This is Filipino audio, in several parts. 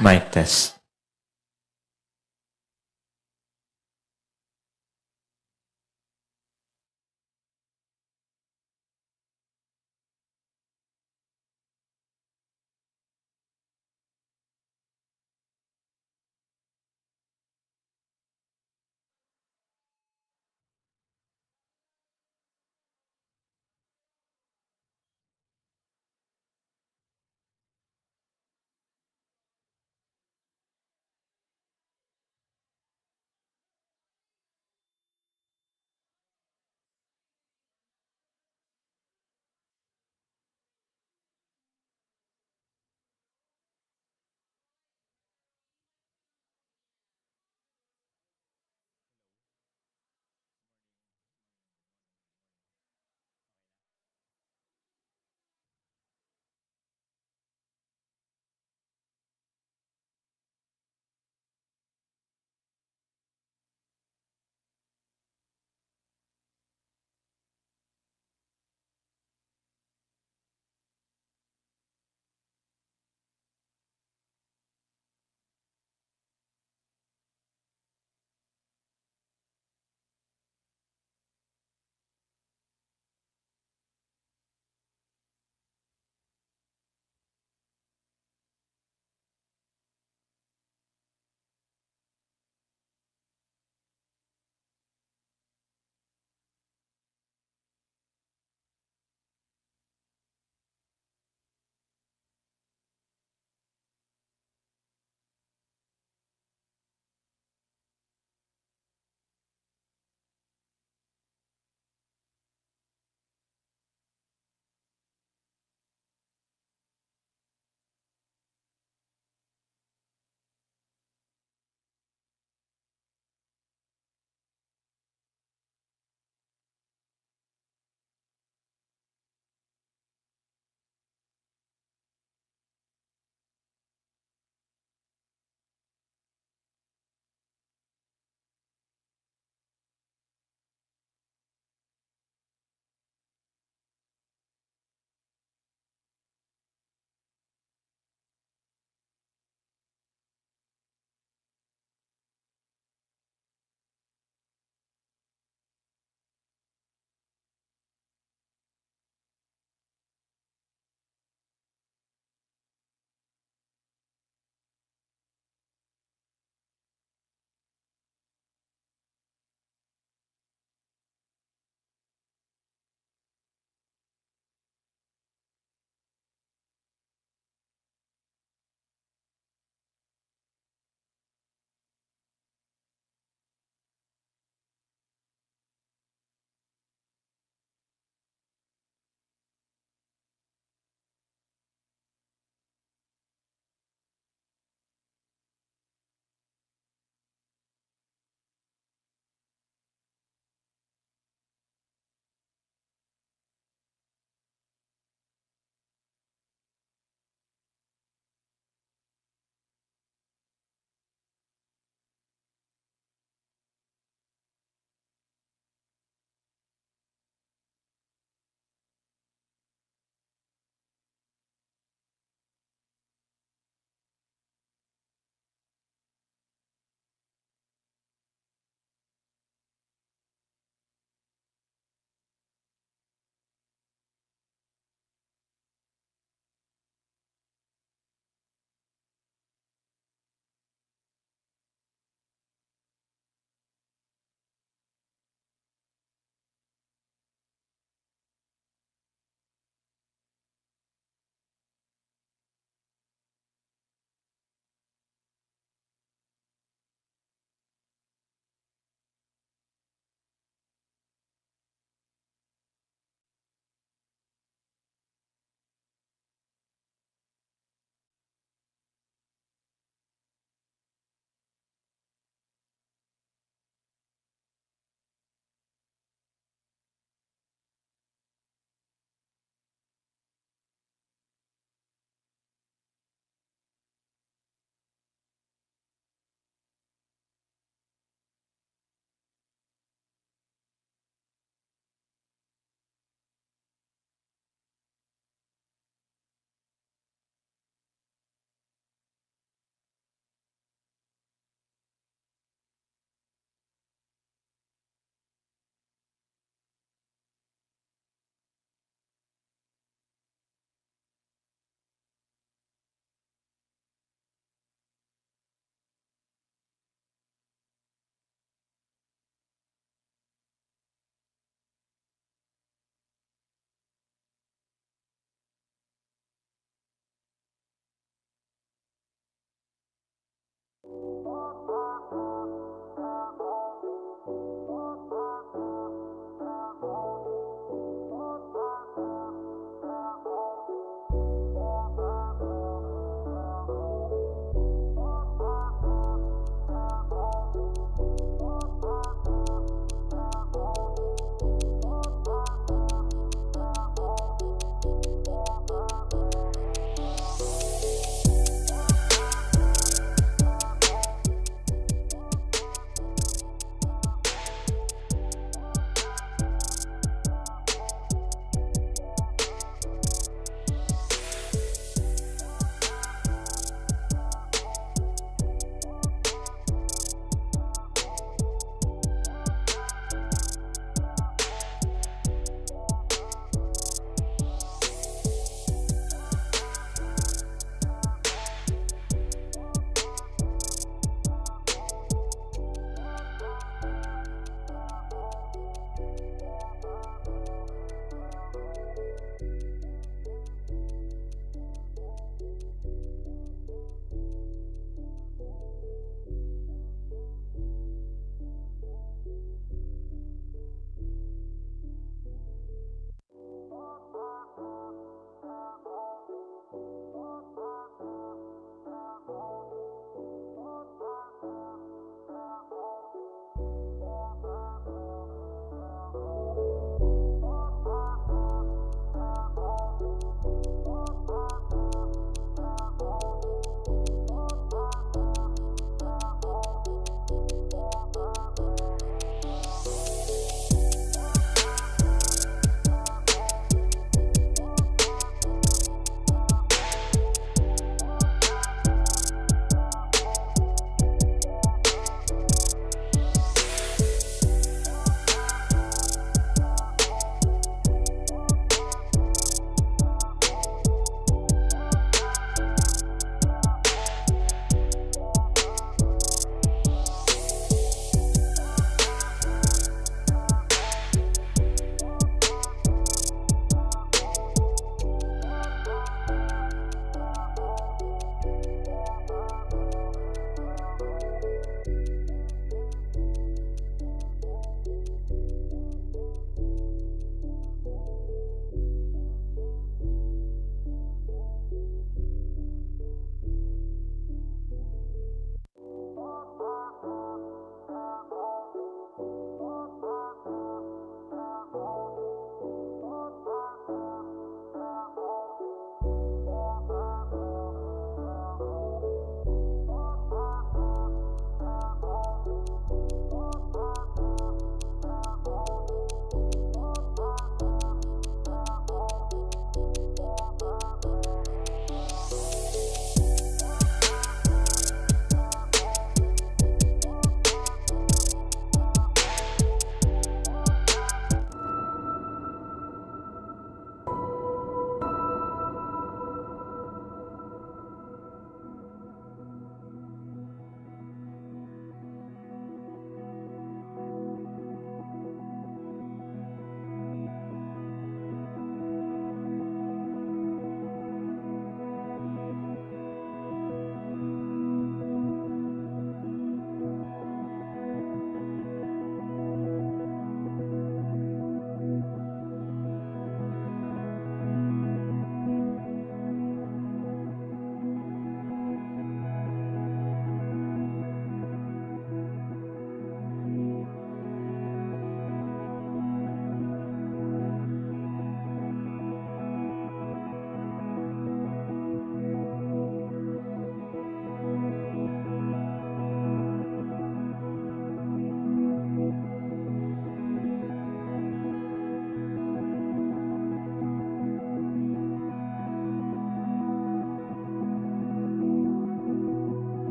Mic test.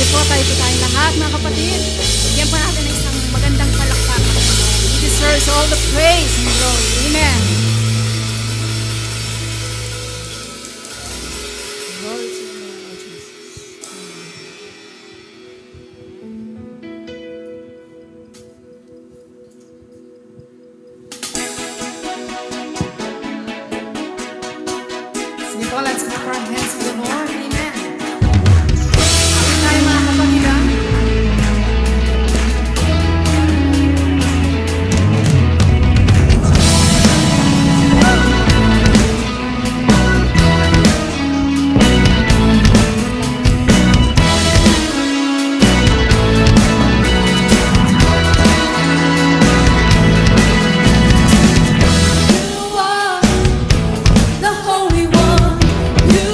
suportahin po tayong lahat, mga kapatid. Bigyan pa natin ng isang magandang palakpakan. He deserves all the praise and glory. Amen. Glory to you, Lord Jesus. Sige po, let's clap our hands to the Lord. Amen. Amin tayo, mga kapatid, ha? You are the Holy One. You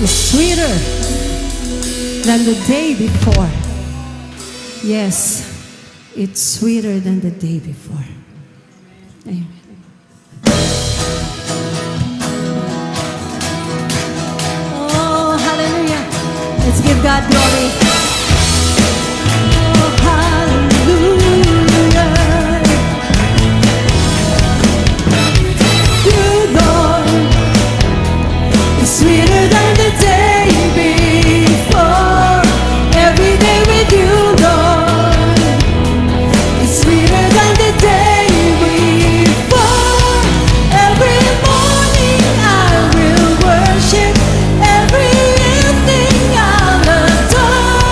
is sweeter than the day before. Yes, it's sweeter than the day before. Amen. Oh, hallelujah. Let's give God glory. Oh, hallelujah. You, Lord, is sweeter than the day before. Every day with you, Lord, is sweeter than the day before. Every morning I will worship. Every evening I'll adore.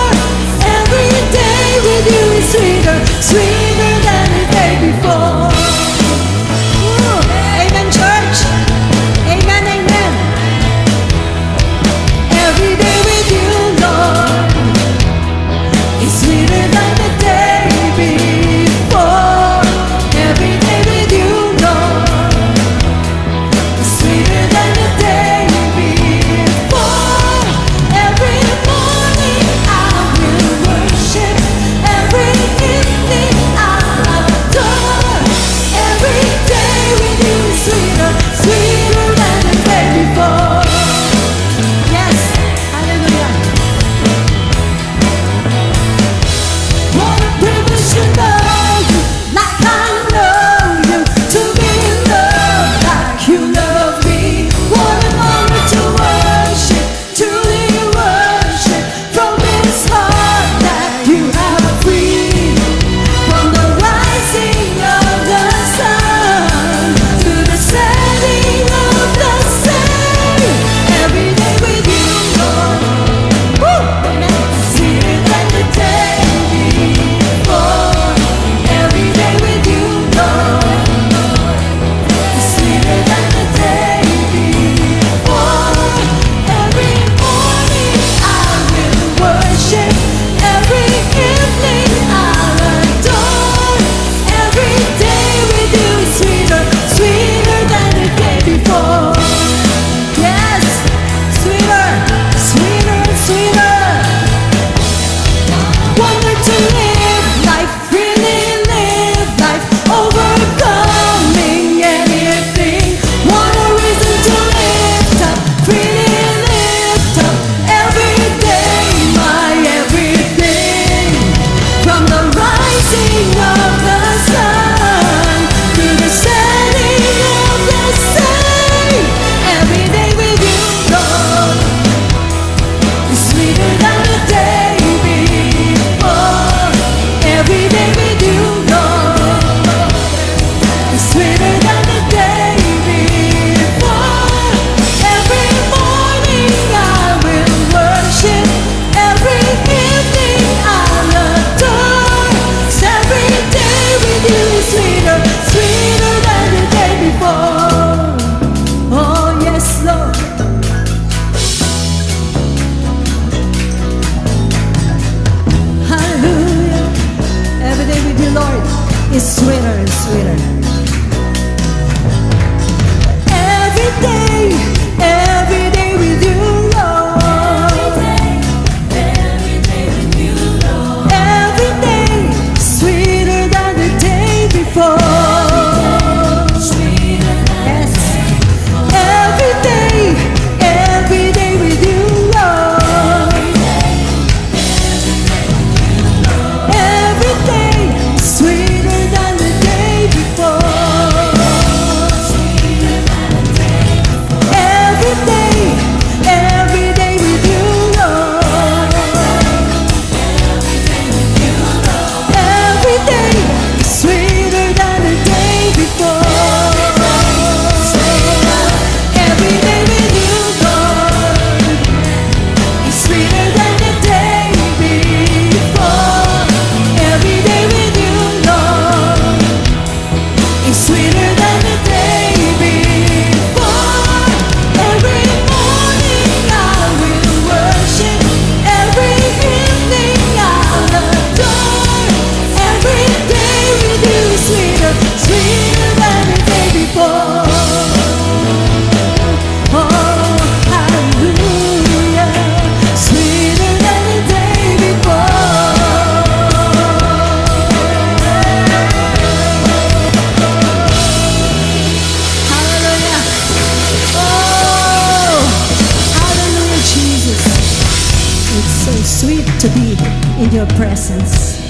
to be in your presence.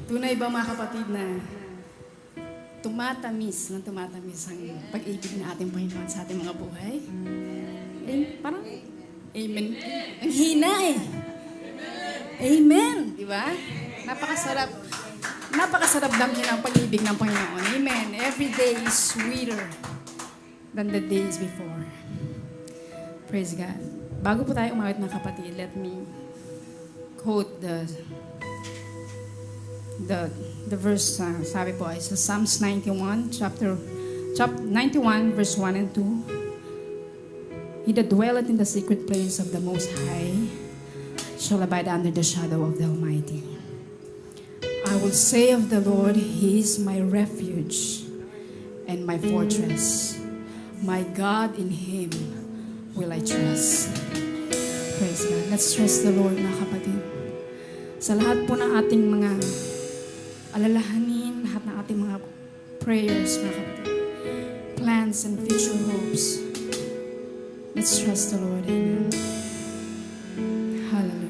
Tunay ba mga kapatid na tumatamis ang pag-ibig ng ating Panginoon sa ating mga buhay? Parang, amen. Ang hina eh. Amen. Di ba? Napakasarap. Napakasarap damhin ang pag-ibig ng Panginoon. Amen. Every day is sweeter than the days before. Praise God. Bago po tayo umawit mga kapatid, let me quote the verse, sabi po ay sa Psalms 91, chapter 91, verse 1 and 2. He that dwelleth in the secret place of the Most High shall abide under the shadow of the Almighty. I will say of the Lord, He is my refuge and my fortress. My God, in Him will I trust. Praise God. Let's trust the Lord, mga kapatid. Sa lahat po ng ating mga alalahanin, lahat ng ating mga prayers, mga kapatid, plans and future hopes, let's trust the Lord. Amen. Hallelujah.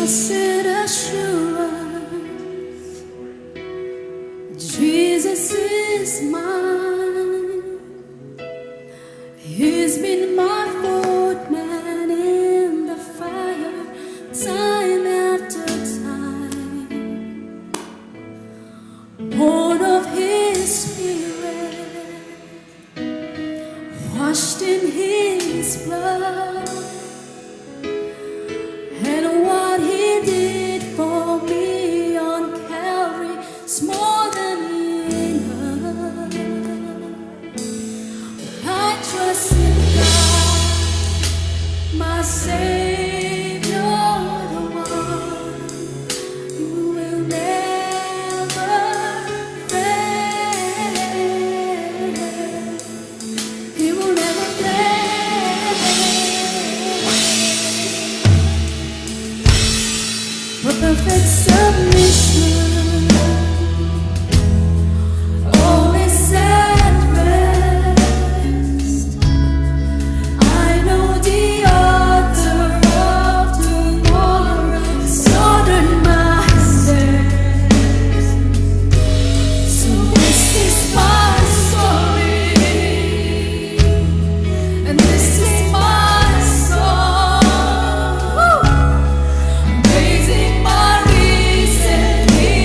Blessed assurance, Jesus is mine. He's been my fourth man in the fire, time after time. Born of His Spirit, washed in His blood. And what He did for me on Calvary is more than enough. I trust in God, my Savior, the one who will never fail. He will never fail. For perfect submission, all is at rest. I know the author of tomorrow has ordered my steps. So this is my story, and this is my song. Woo! Praising my risen King.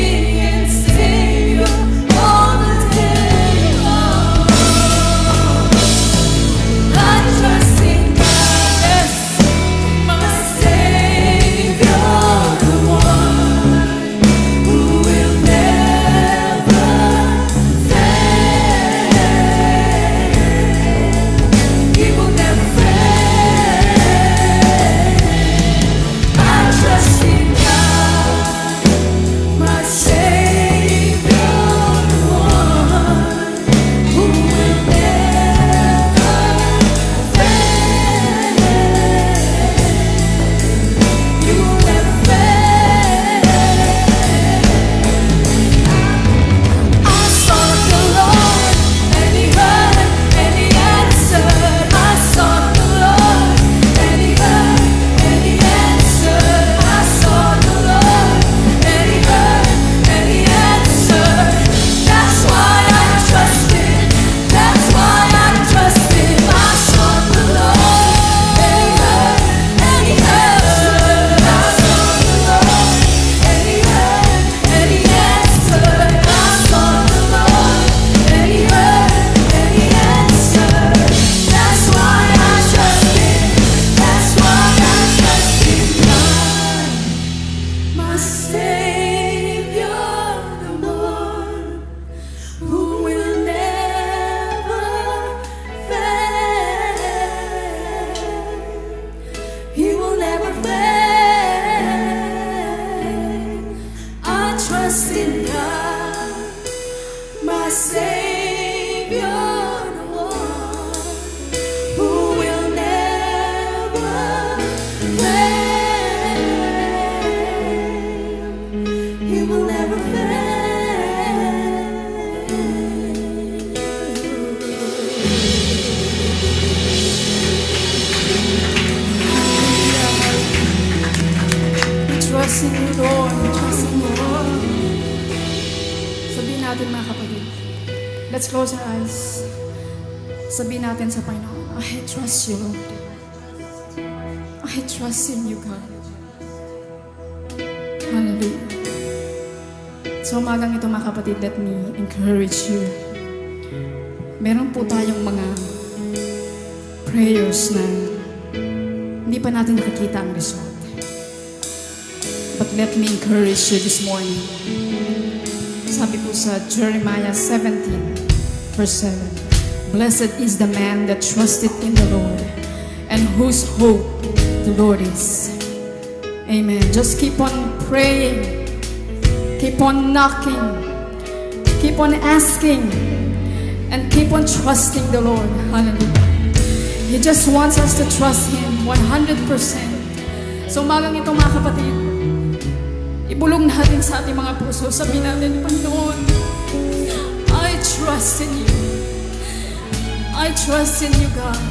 trust in you, Lord. We trust in you, Lord. Sabihin natin mga kapatid. Let's close our eyes. Sabihin natin sa Panginoon, I trust you, Lord. I trust in you, God. Hallelujah. So umagang ito mga kapatid, let me encourage you. Meron po tayong mga prayers na hindi pa natin nakikita ang result. But let me encourage you this morning. Sabi po sa Jeremiah 17, verse 7, Blessed is the man that trusted in the Lord, and whose hope the Lord is. Amen. Just keep on praying. Keep on knocking. Keep on asking. And keep on trusting the Lord. Hallelujah. He just wants us to trust Him 100%. So umagang ito mga kapatid, ibulong natin sa ating mga puso. Sabihin natin, Panginoon, I trust in you. I trust in you, God.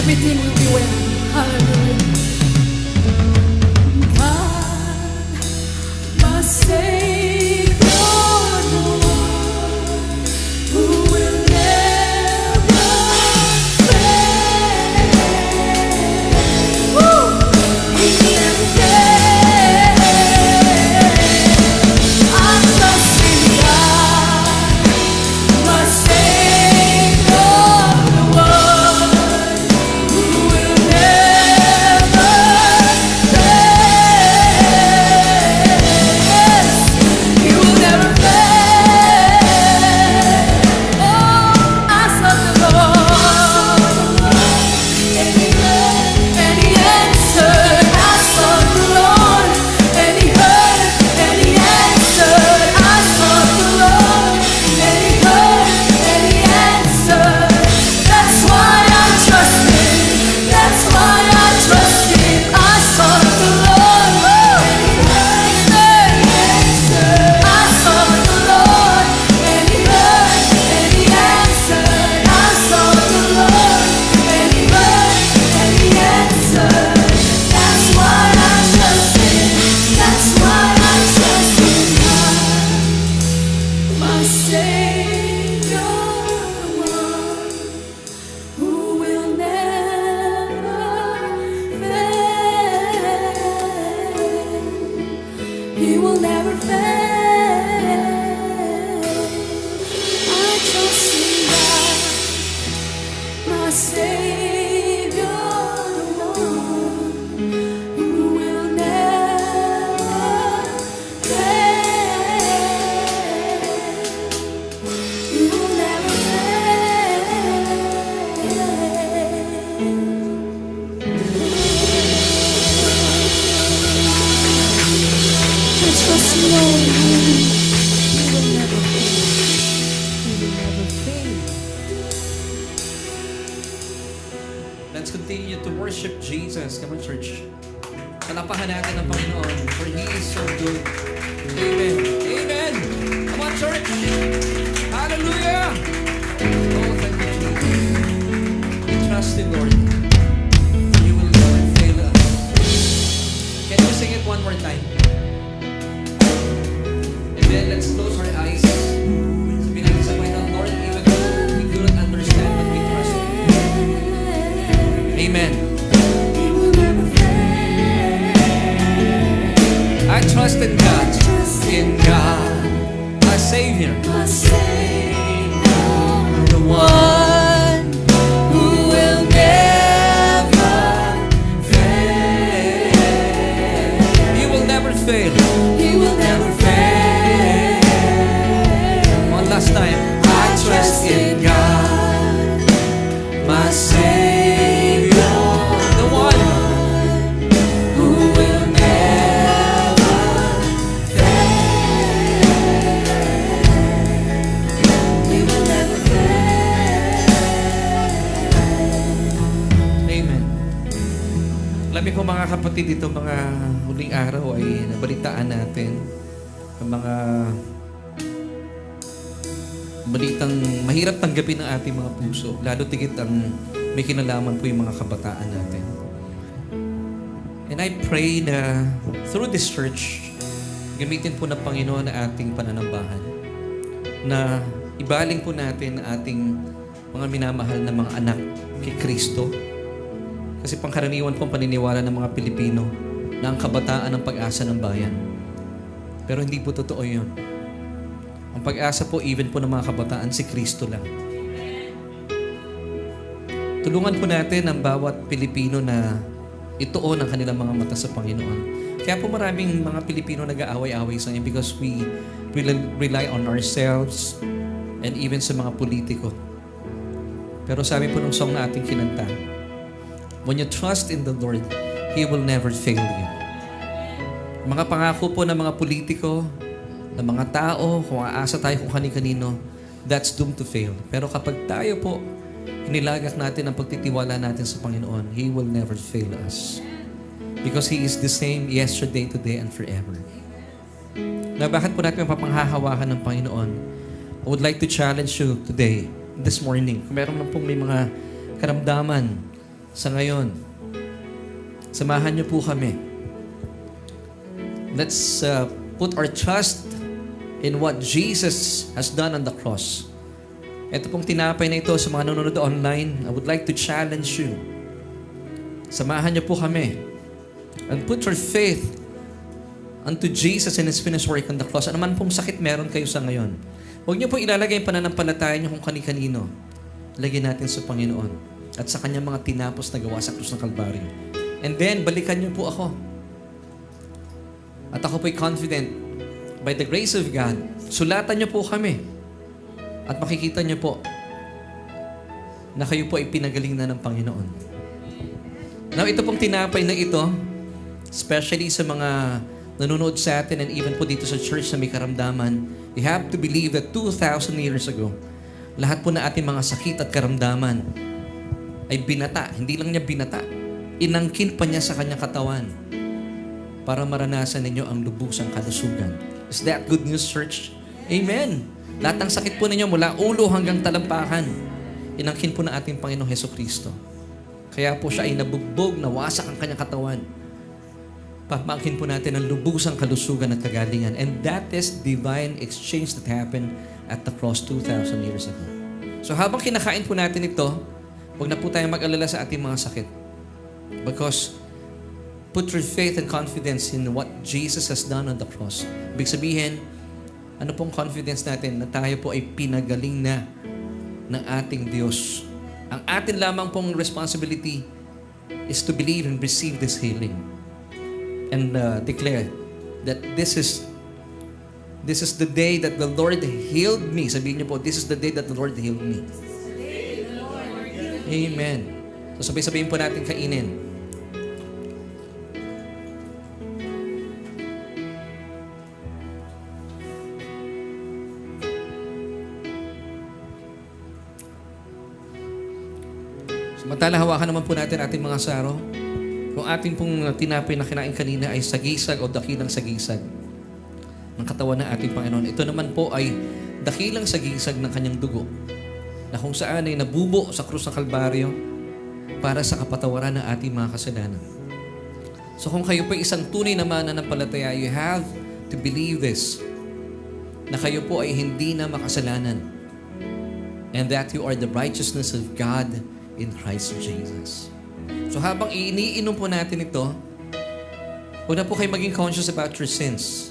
Everything will be well. Hallelujah. God, my Savior, Lord, who will never fail. Woo! He never fails. I trust in God, my Savior, the one who will never Let's continue to worship Jesus. Come on, church. Palapahan natin ang Panginoon, for He is so good. Amen. Amen. Come on, church. Hallelujah. Oh, thank you, Jesus. We trust in Lord. He will never fail us. Can you sing it one more time? And then let's close our eyes. Sabihin natin sa Panginoon, Lord, even though we do not understand, but we trust you. Amen. I trust in God, my Savior, the one who will never fail. He will never fail. He will never fail. One last time. I trust in God, my Savior, the one who will never fail. He will never fail. Amen. Alam niyo po mga kapatid, ito mga huling araw ay nabalitaan natin ang mga balitang mahirap tanggapin ng ating mga puso. Lalo tigit ang may kinalaman po yung mga kabataan natin. And I pray na through this church, gamitin po ng Panginoon na ating pananambahan. Na ibaling po natin ating mga minamahal na mga anak kay Kristo. Kasi pangkaraniwan po ang paniniwala ng mga Pilipino na ang kabataan ang pag-asa ng bayan. Pero hindi po totoo yun. Ang pag-asa po, even po ng mga kabataan, si Kristo lang. Tulungan po natin ang bawat Pilipino na ituon ang kanilang mga mata sa Panginoon. Kaya po maraming mga Pilipino nag-aaway-away sa Kanya because we rely on ourselves and even sa mga politiko. Pero sabi po ng song na ating kinanta, when you trust in the Lord, He will never fail you. Mga pangako po ng mga politiko, ng mga tao, kung aasa tayo kung kani-kanino, that's doomed to fail. Pero kapag tayo po, inilagak natin ang pagtitiwala natin sa Panginoon, He will never fail us. Because He is the same yesterday, today, and forever. Na bakit po natin mapapanghahawakan ng Panginoon? I would like to challenge you today, this morning. Kung meron lang pong may mga karamdaman sa ngayon, samahan niyo po kami. Let's put our trust in what Jesus has done on the cross. Ito pong tinapay na ito sa mga nanonood online, I would like to challenge you. Samahan niyo po kami. And put your faith unto Jesus and His finished work on the cross. Ano man pong sakit meron kayo sa ngayon. Huwag niyo po ilalagay yung pananampalataya niyo kung kani-kanino. Lagyan natin sa Panginoon at sa Kanyang mga tinapos na gawa sa krus ng Kalbaryo. And then, balikan niyo po ako. At ako po'y confident, by the grace of God, sulatan niyo po kami. At makikita niyo po na kayo po ay pinagaling na ng Panginoon. Now, ito pong tinapay na ito, especially sa mga nanonood sa atin and even po dito sa church na may karamdaman, you have to believe that 2,000 years ago, lahat po na ating mga sakit at karamdaman ay binata. Hindi lang niya binata. Inangkin pa niya sa kanyang katawan para maranasan ninyo ang lubusang kalusugan. Is that good news, church? Amen. Lahat ng sakit po ninyo mula ulo hanggang talampakan, inangkin po ng ating Panginoong Hesukristo. Kaya po siya ay nabugbog, nawasak ang kanyang katawan. Pamangkin po natin ang lubusang kalusugan at kagalingan. And that is divine exchange that happened at the cross 2,000 years ago. So habang kinakain po natin ito, huwag na po tayong mag-alala sa ating mga sakit. Because put your faith and confidence in what Jesus has done on the cross. Ibig sabihin, ano pong confidence natin na tayo po ay pinagaling na ng ating Diyos. Ang atin lamang pong responsibility is to believe and receive this healing. And declare that this is the day that the Lord healed me. Sabihin niyo po, this is the day that the Lord healed me. Amen. So sabay-sabihin po natin kainin. Samantala, hawakan naman po natin ating mga saro. Kung ating pong tinapay na kinain kanina ay sagisag o dakilang sagisag ng katawan ng ating Panginoon. Ito naman po ay dakilang sagisag ng kanyang dugo na kung saan ay nabubo sa krus ng Kalbaryo para sa kapatawaran ng ating mga kasalanan. So kung kayo po isang tunay na mananampalataya, you have to believe this, na kayo po ay hindi na makasalanan and that you are the righteousness of God in Christ Jesus. So habang iniinom po natin ito, huwag na po kayo maging conscious about your sins.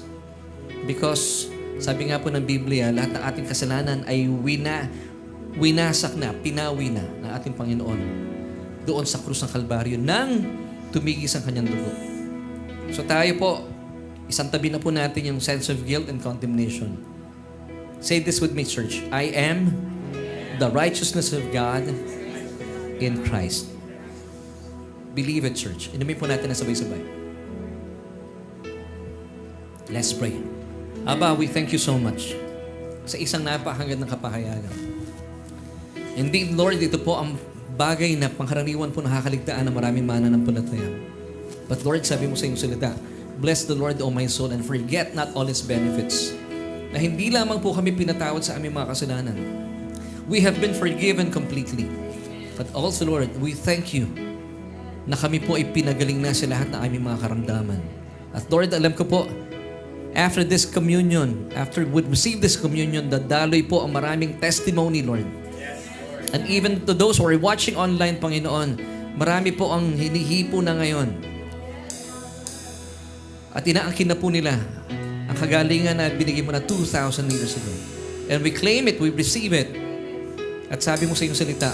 Because sabi nga po ng Biblia, lahat ng ating kasalanan ay winasak na, pinawi na ng ating Panginoon doon sa krus ng Kalbaryo nang tumigis ang kanyang dugo. So tayo po, isang tabi na po natin yung sense of guilt and condemnation. Say this with me, church. I am the righteousness of God in Christ. Believe it, church. Inumin po natin na sabay-sabay. Let's pray. Aba, we thank you so much sa isang napakagandang kapahayagan. Indeed, Lord, ito po ang bagay na pangkaraniwan po nakakaligtaan ng maraming mananampalataya. But Lord, sabi mo sa iyong salita, bless the Lord, O my soul, and forget not all His benefits. Na hindi lamang po kami pinatawad sa aming mga kasalanan. We have been forgiven completely. But also, Lord, we thank you na kami po ay pinagaling na sa lahat ng aming mga karamdaman. At Lord, alam ko po, after this communion, after we receive this communion, dadaloy po ang maraming testimony, Lord. And even to those who are watching online, Panginoon, marami po ang hinihipo na ngayon. At inaangkin na po nila ang kagalingan na binigay mo na 2,000 years ago. And we claim it, we receive it. At sabi mo sa iyong salita,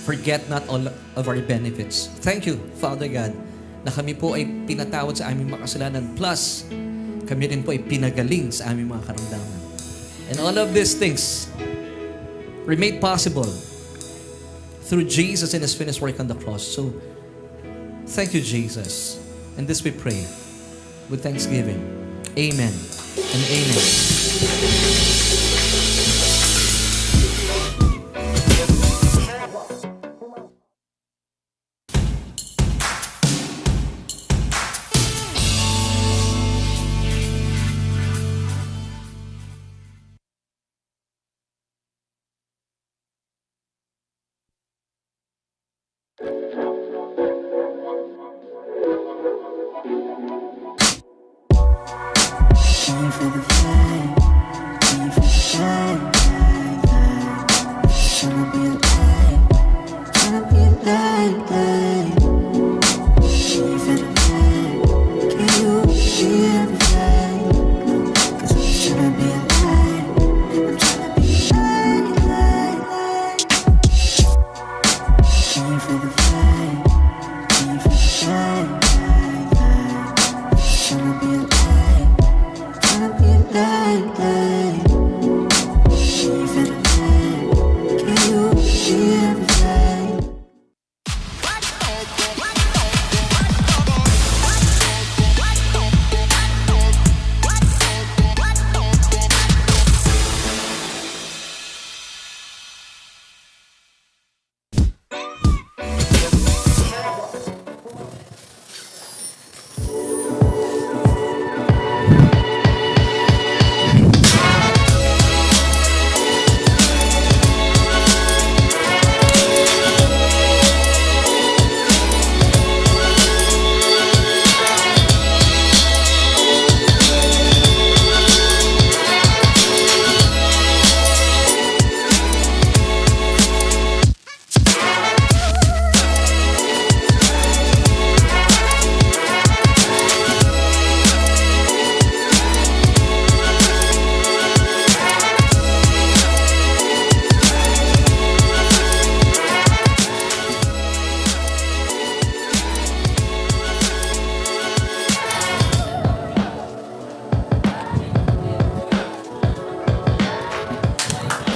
forget not all of our benefits. Thank you, Father God, na kami po ay pinatawad sa aming mga kasalanan. Plus, kami rin po ay pinagaling sa aming mga karamdaman. And all of these things were made possible through Jesus and His finished work on the cross. So, thank you, Jesus. And this we pray with thanksgiving. Amen and amen. Came for the fame, came for the fame, tryna be alive, tryna be alive. Came for the fame, can you be everything? Cause I'm tryna be alive, I'm tryna be alive. Came for the fame, came for the fame, tryna be alive.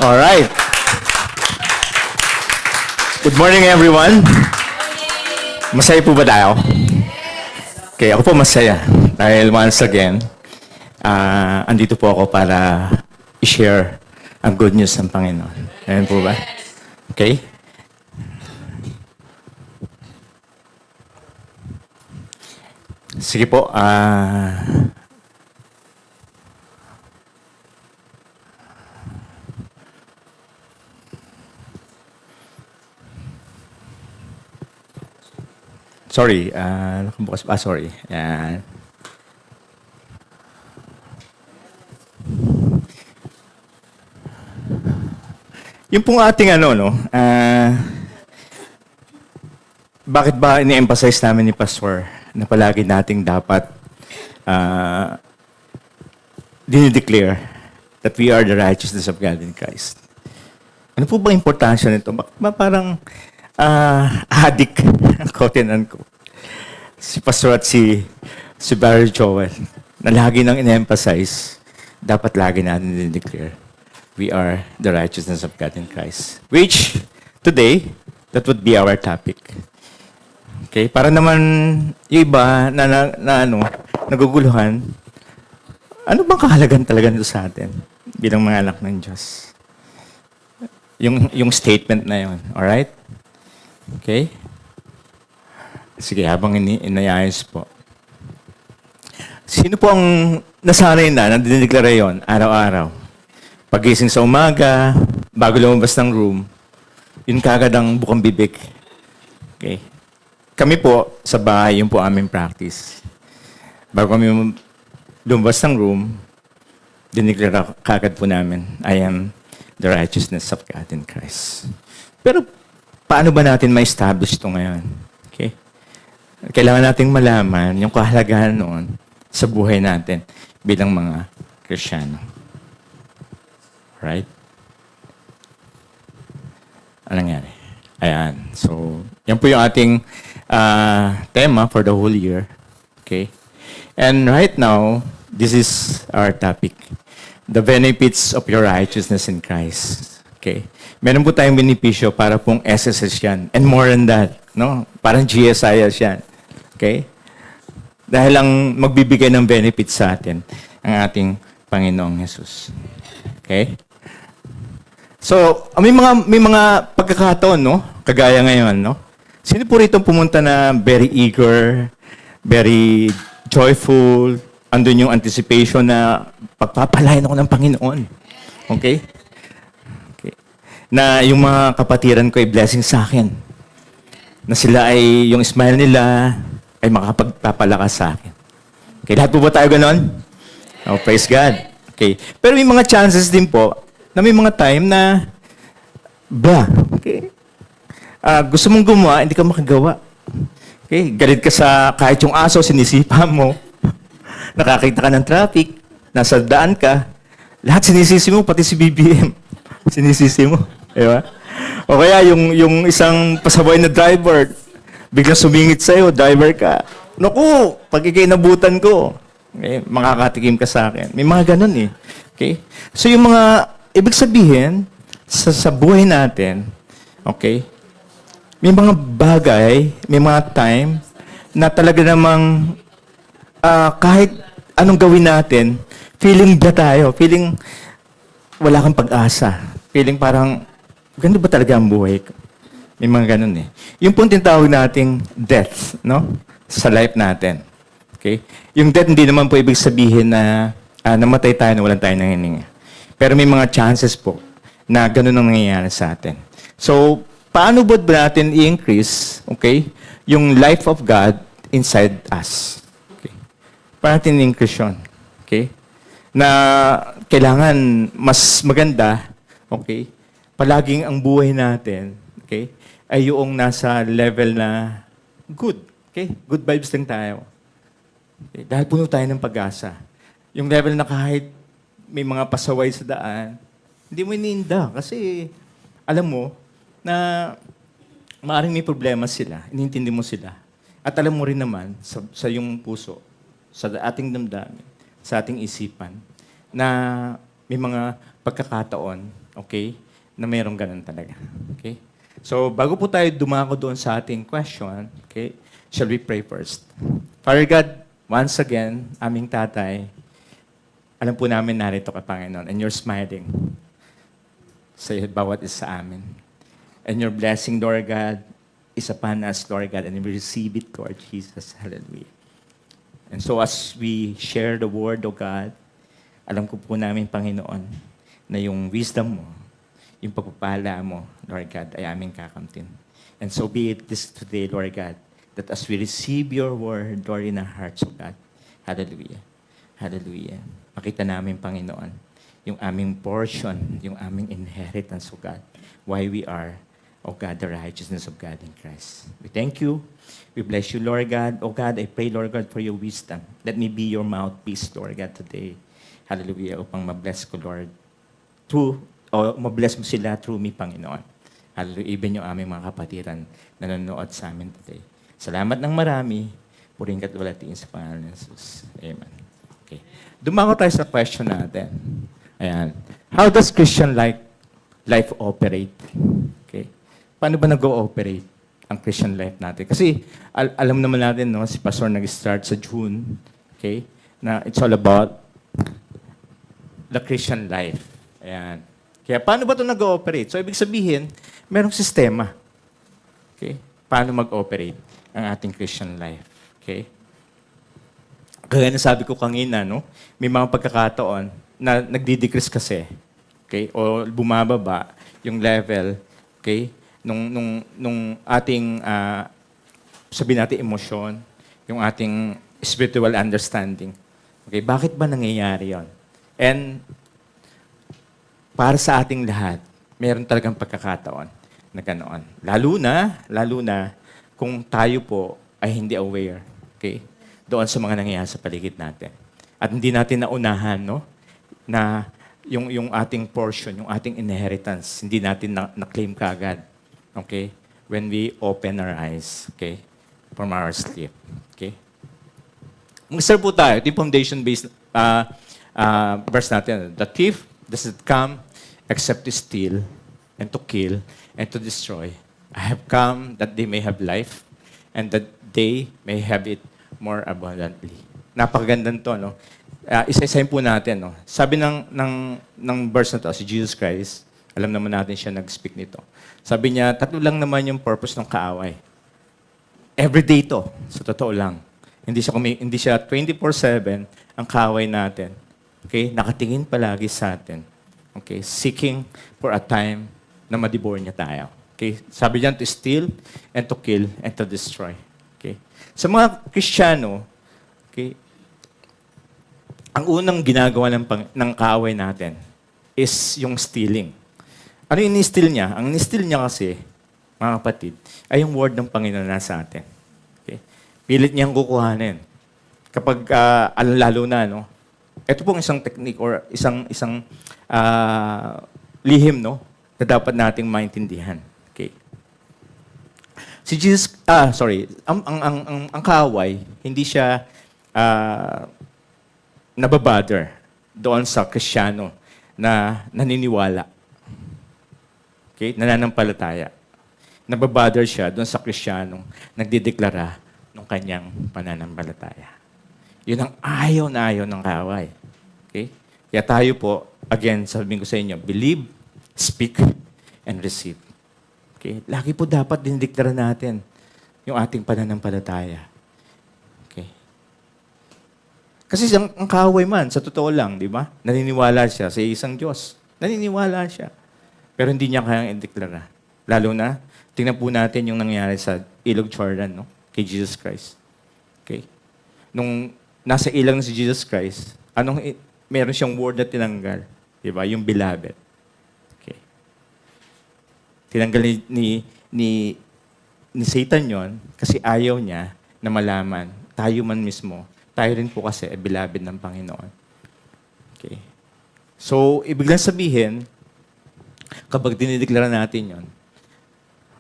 All right. Good morning, everyone. Masaya po ba tayo? Okay, ako po masaya. Dahil once again, andito po ako para i-share ang good news ng Panginoon. Ayan po ba? Okay? Sige po. Sorry, nakabukas pa. Sorry. Yan. Yung pong ating bakit ba ini-emphasize namin ni Pastor na palagi nating dapat dinideclare that we are the righteousness of God in Christ? Ano po bang importansya nito? Bakit ba parang adik, quote and unquote, si Pastor at si Barry Joel, na lagi nang in-emphasize, dapat lagi natin din-declare, we are the righteousness of God in Christ. Which, today, that would be our topic. Okay? Para naman yung iba naguguluhan, ano bang kahalagan talaga nito sa atin bilang mga anak ng Diyos? Yung statement na yun. Alright? Okay? Sige, habang inayayos po. Sino po ang nasanay na dinideklara yon araw-araw? Pagising sa umaga, bago lumabas ng room, yun kagad ang bukang bibig. Okay? kami po, sa bahay, yun po aming practice. Bago kami lumabas ng room, dineclare kagad po namin, I am the righteousness of God in Christ. Pero, paano ba natin ma-establish ito ngayon? Okay? Kailangan nating malaman yung kahalagahan noon sa buhay natin bilang mga Kristiyano. Right? Ano nangyari? Ayan. So, yan po yung ating tema for the whole year. Okay? And right now, this is our topic. The benefits of your righteousness in Christ. Okay? Meron po tayong benepisyo para pong SSS yan. And more than that. No? Parang GSIS yan. Okay? Dahil ang magbibigay ng benefits sa atin, ang ating Panginoong Jesus. Okay? So, may mga pagkakataon, no? Kagaya ngayon, no? Sino po rito pumunta na very eager, very joyful, andun yung anticipation na pagpapalain ako ng Panginoon. Okay? Okay. Na yung mga kapatiran ko ay blessing sa akin. Na sila ay, yung smile nila ay makapagpapalakas sa akin. Okay, lahat po ba tayo ganon? Oh, praise God. Okay. Pero may mga chances din po na may mga time na okay. Gusto mong gumawa, hindi ka makagawa. Okay, galit ka sa kahit yung aso, sinisipa mo. Nakakita ka ng traffic, nasa daan ka, lahat sinisisi mo, pati si BBM. Sinisisi mo. Diba? O kaya yung isang pasaway na driver, biglang sumingit sa'yo, driver ka. Naku, pag ikinabutan ko, okay, makakatikim ka sa akin. May mga ganun eh. Okay? So yung mga, ibig sabihin, sa buhay natin, okay, may mga bagay, may mga time na talaga namang kahit anong gawin natin, feeling ba tayo? Feeling wala kang pag-asa. Feeling parang, ganito ba talaga ang buhay ko? May mga ganun eh. Yung pong tinatawag nating death, no? Sa life natin. Okay? Yung death, hindi naman po ibig sabihin na namatay tayo na walang tayo nangihinga. Pero may mga chances po na ganun ang nangyayari sa atin. So, paano ba natin i-increase, okay, yung life of God inside us? Okay. Paano natin i-increase yun? Okay? Na kailangan mas maganda, okay, palaging ang buhay natin, okay, ay yung nasa level na good. Okay? Good vibes lang tayo. Okay? Dahil puno tayo ng pag-asa. Yung level na kahit may mga pasaway sa daan, hindi mo ininda. Kasi alam mo na maaaring may problema sila, inintindi mo sila. At alam mo rin naman sa iyong puso, sa ating damdamin, sa ating isipan, na may mga pagkakataon, okay, na mayroong ganun talaga. Okay? So, bago po tayo dumako doon sa ating question, okay, shall we pray first? Father God, once again, aming tatay, alam po namin narito ka, Panginoon, and you're smiling sa bawat isa sa amin. And your blessing, Lord God, is upon us, Lord God, and we receive it, Lord Jesus. Hallelujah. And so as we share the word, O God, alam ko po namin, Panginoon, na yung wisdom mo, yung pagpapala mo, Lord God, ay aming kakamtin. And so be it this today, Lord God, that as we receive your word, Lord, in our hearts, O God, hallelujah, hallelujah, makita namin, Panginoon, yung aming portion, yung aming inheritance, O God, why we are, O God, the righteousness of God in Christ. We thank you. We bless you, Lord God. O God, I pray, Lord God, for your wisdom. Let me be your mouthpiece, Lord God, today. Hallelujah. Upang mabless ko, Lord. Mabless mo sila through me, Panginoon. Hallelujah. Even yung aming mga kapatiran na nanonood sa amin today. Salamat ng marami. Puring katulatiin sa pangalan ng Jesus. Amen. Okay. Dumako tayo sa question natin. Ayan. How does Christian life operate? Okay. Paano ba nag-ooperate ang Christian life natin? Kasi alam naman natin, no, si Pastor nag-start sa June, okay, na it's all about the Christian life. Ayan. Kaya paano ba ito nag-ooperate? So, ibig sabihin, merong sistema. Okay? Paano mag-ooperate ang ating Christian life? Okay? Kaya nasabi ko kanina, no, may mga pagkakataon na nagdi-decrease kasi. Okay? O bumababa yung level, okay, nung ating sabihin natin emosyon, yung ating spiritual understanding. Okay, bakit ba nangyayari yon? And para sa ating lahat, meron talagang pagkakataon na ganoon. Lalo na kung tayo po ay hindi aware, okay, doon sa mga nangyayari sa paligid natin. At hindi natin naunahan, no, na yung ating portion, yung ating inheritance, hindi natin na-claim kaagad. Okay? When we open our eyes, okay, from our sleep. Okay? Mag-start po tayo. Ito yung foundation-based verse natin. The thief does not come except to steal and to kill and to destroy. I have come that they may have life and that they may have it more abundantly. Napakaganda nito, no? Isa-isahin po natin, no? Sabi ng verse na to, si Jesus Christ, alam naman natin siya nag-speak nito. Sabi niya, tatlo lang naman yung purpose ng kaaway. Everyday to, sa totoo lang. Hindi siya 24/7 ang kaaway natin. Okay? Nakatingin palagi sa atin. Okay? Seeking for a time na madibor niya tayo. Okay? Sabi niya, to steal and to kill and to destroy. Okay? Sa mga Kristiyano, okay, ang unang ginagawa ng kaaway natin is yung stealing. Ano yung ni-steal niya? Ang ni-steal niya kasi, mga kapatid, ay yung word ng Panginoon nasa atin. Okay? Pilit niyang kukuhanin. Kapag, lalo na, no? Ito pong isang technique or isang lihim, no? Na dapat nating maintindihan. Okay? Si Jesus, ang kaaway, hindi siya nababother doon sa Kristiyano na naniniwala. Okay? Nananampalataya. Nababother siya doon sa Kristiyanong nagdideklara ng kanyang pananampalataya. Yun ang ayaw na ayaw ng kaaway. Okay? Kaya tayo po, again, sabihin ko sa inyo, believe, speak, and receive. Okay? Lagi po dapat dinideklara natin yung ating pananampalataya. Okay? Kasi ang kaaway man, sa totoo lang, di ba? Naniniwala siya sa isang Diyos. Naniniwala siya. Pero hindi niya kayang ideklara. Lalo na, tingnan po natin yung nangyari sa Ilog Jordan, no? Kay Jesus Christ. Okay? Nung nasa ilang si Jesus Christ, meron siyang word na tinanggal. Di ba? Yung beloved. Okay. Tinanggal ni Satan yon kasi ayaw niya na malaman. Tayo man mismo, tayo rin po kasi ay beloved ng Panginoon. Okay. So, ibig lang sabihin, kapag dinideklara natin yon,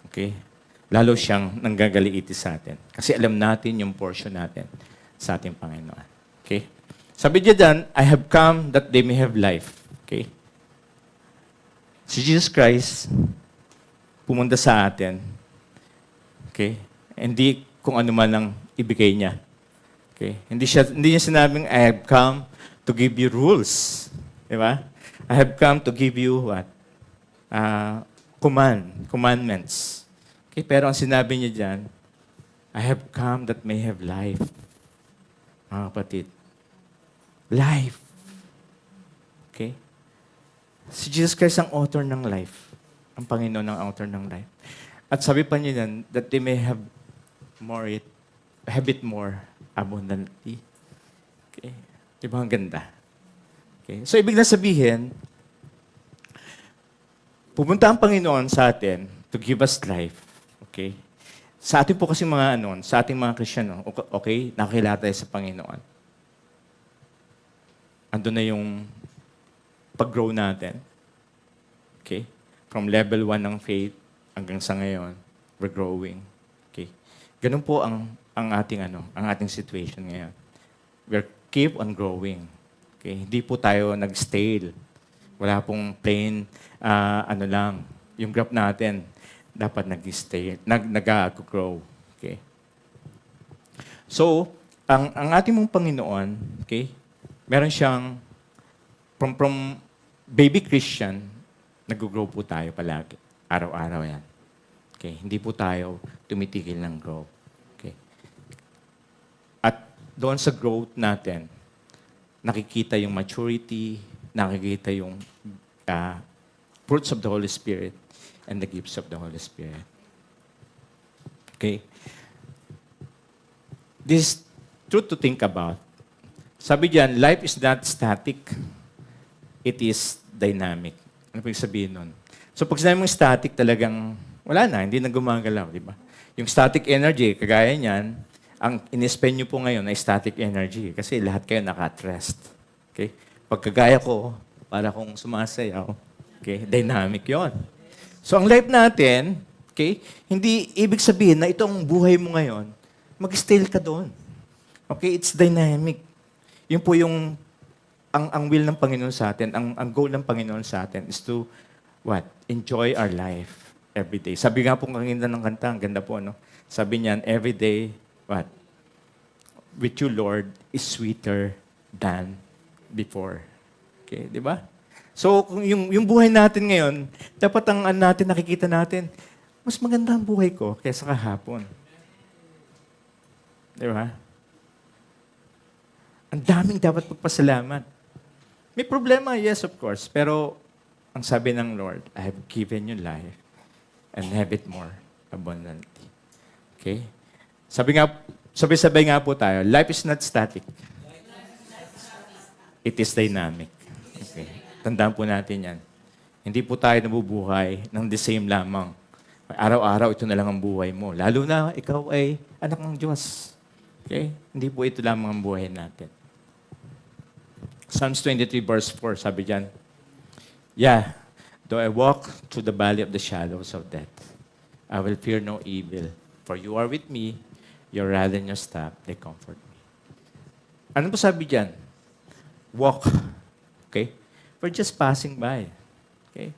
okay, lalo siyang nanggagaliiti sa atin. Kasi alam natin yung portion natin sa ating Panginoon. Okay? Sabi niya dyan, I have come that they may have life. Okay? Si Jesus Christ, pumunta sa atin. Okay? Hindi kung ano man ang ibigay niya. Okay? Hindi niya sinabing, I have come to give you rules. Di ba? I have come to give you what? Commandments. Okay? Pero ang sinabi niya dyan, I have come that may have life. Mga kapatid. Life. Okay? Si Jesus Christ ang author ng life. Ang Panginoon ang author ng life. At sabi pa niya yan, that they may have it more abundantly. Okay? Di ba ang ganda? Okay? So, ibig na sabihin, pupunta ang Panginoon sa atin to give us life. Okay? Sa atin po kasi sa ating mga Kristiyano, okay, nakakilala tayo sa Panginoon. Andun na yung pag-grow natin. Okay? From level 1 ng faith hanggang sa ngayon, we're growing. Okay? Ganun po ang ating situation ngayon. We're keep on growing. Okay? Hindi po tayo nag-stale. Wala pong plain, yung graph natin, dapat nag-stay, nag-grow. Okay? So, ang ating mong Panginoon, okay, meron siyang, from baby Christian, nag-grow po tayo palagi. Araw-araw yan. Okay? Hindi po tayo tumitigil ng grow. Okay? At doon sa growth natin, nakikita yung maturity, nakikita yung fruits of the Holy Spirit, and the gifts of the Holy Spirit. Okay? this is truth to think about. Sabi diyan, life is not static. It is dynamic. Ano po yung sabihin nun? So pag sinabi mong static, talagang wala na, hindi na gumagalaw, di ba? Yung static energy, kagaya niyan, ang in-spend nyo po ngayon ay static energy kasi lahat kayo naka-rest. Okay? Pag kagaya ko, para kung sumasayaw, okay, dynamic yon. So ang life natin, okay, hindi ibig sabihin na itong buhay mo ngayon, mag-stay ka doon. Okay, it's dynamic. Yun po yung ang will ng Panginoon sa atin, ang goal ng Panginoon sa atin is to what? Enjoy our life every day. Sabi nga po kanina ng kanta, ang ganda po, no? Sabi niyan, every day, what? With you, Lord, is sweeter than before. Okay, di ba? So, kung yung buhay natin ngayon, dapat ang natin, nakikita natin, mas maganda ang buhay ko kaysa kahapon. Di ba? Ang daming dapat pagpasalamat. May problema, yes, of course. Pero, ang sabi ng Lord, I have given you life and have it more abundantly. Okay? Sabay-sabay nga po tayo, life is not static. It is dynamic. Okay? Tandaan po natin yan. Hindi po tayo nabubuhay ng the same lamang. Araw-araw, ito na lang ang buhay mo. Lalo na, ikaw ay anak ng Diyos. Okay? Hindi po ito lamang ang buhay natin. Psalms 23 verse 4, sabi dyan, yeah, though I walk through the valley of the shadows of death, I will fear no evil, for you are with me, your rod and your staff, they comfort me. Ano po sabi dyan? Walk. Okay? We're just passing by. Okay?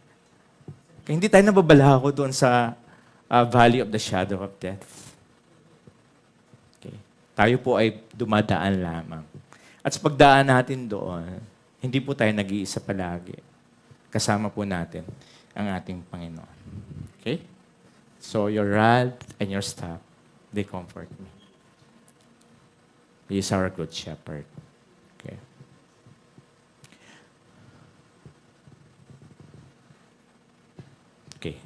Kaya hindi tayo nababalaho doon sa valley of the shadow of death. Okay? Tayo po ay dumadaan lamang. At sa pagdaan natin doon, hindi po tayo nag-iisa palagi. Kasama po natin ang ating Panginoon. Okay? So, your rod and your staff, they comfort me. He is our good shepherd. Okay? Okay.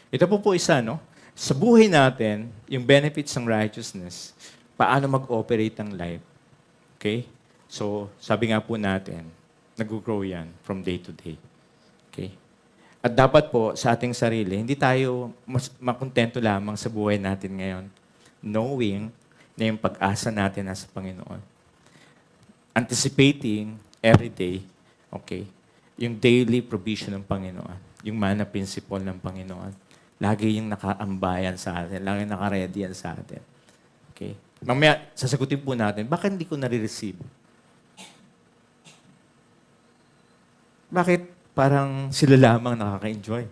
Ito po isa, no? Sa buhay natin, yung benefits ng righteousness, paano mag-operate ang life. Okay? So, sabi nga po natin, nag-grow yan from day to day. Okay? At dapat po sa ating sarili, hindi tayo makontento lamang sa buhay natin ngayon, knowing na yung pag-asa natin nasa Panginoon. Anticipating every day, okay, yung daily provision ng Panginoon, yung mana principle ng Panginoon. Lagi yung nakaambayan sa atin, lagi yung nakaready yan sa atin. Okay? Mamaya, sasagutin po natin, bakit hindi ko nare-receive? Bakit parang sila lamang nakaka-enjoy?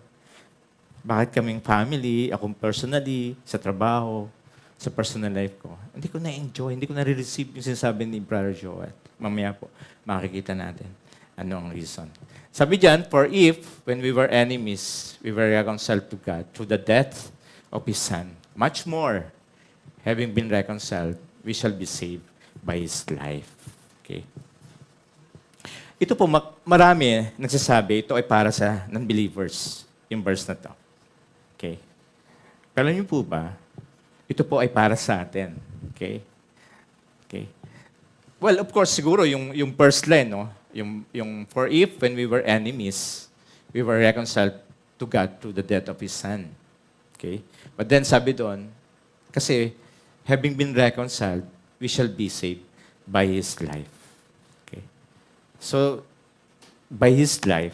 Bakit kaming family, akong personally, sa trabaho, sa personal life ko, hindi ko na-enjoy, hindi ko na-receive yung sinasabi ni Brother Joel. Mamaya po, makikita natin ano ang reason. Sabi diyan, for if, when we were enemies, we were reconciled to God through the death of His Son, much more, having been reconciled, we shall be saved by His life. Okay? Ito po, marami nagsasabi, ito ay para sa non-believers, yung verse na to. Okay? Pero niyo po ba, ito po ay para sa atin. Okay? Okay? Well, of course, siguro, yung first line, no? Yung for if, when we were enemies, we were reconciled to God through the death of His Son. Okay? But then, sabi doon, kasi, having been reconciled, we shall be saved by His life. So, by His life,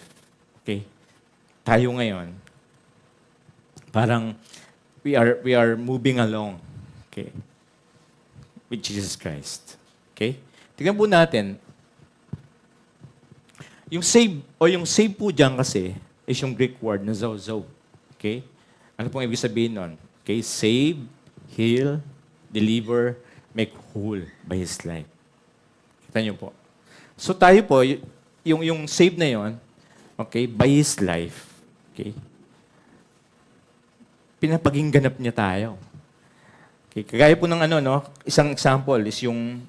okay, tayo ngayon, parang we are moving along, okay, with Jesus Christ. Okay? Tingnan po natin, yung save po dyan kasi is yung Greek word na zozo. Okay? Ano pong ibig sabihin nun? Okay? Save, heal, deliver, make whole by His life. Kita niyo po. So tayo po, yung save na yon, okay, by His life, okay, pinapagingganap niya tayo. Okay, kagaya po ng isang example is yung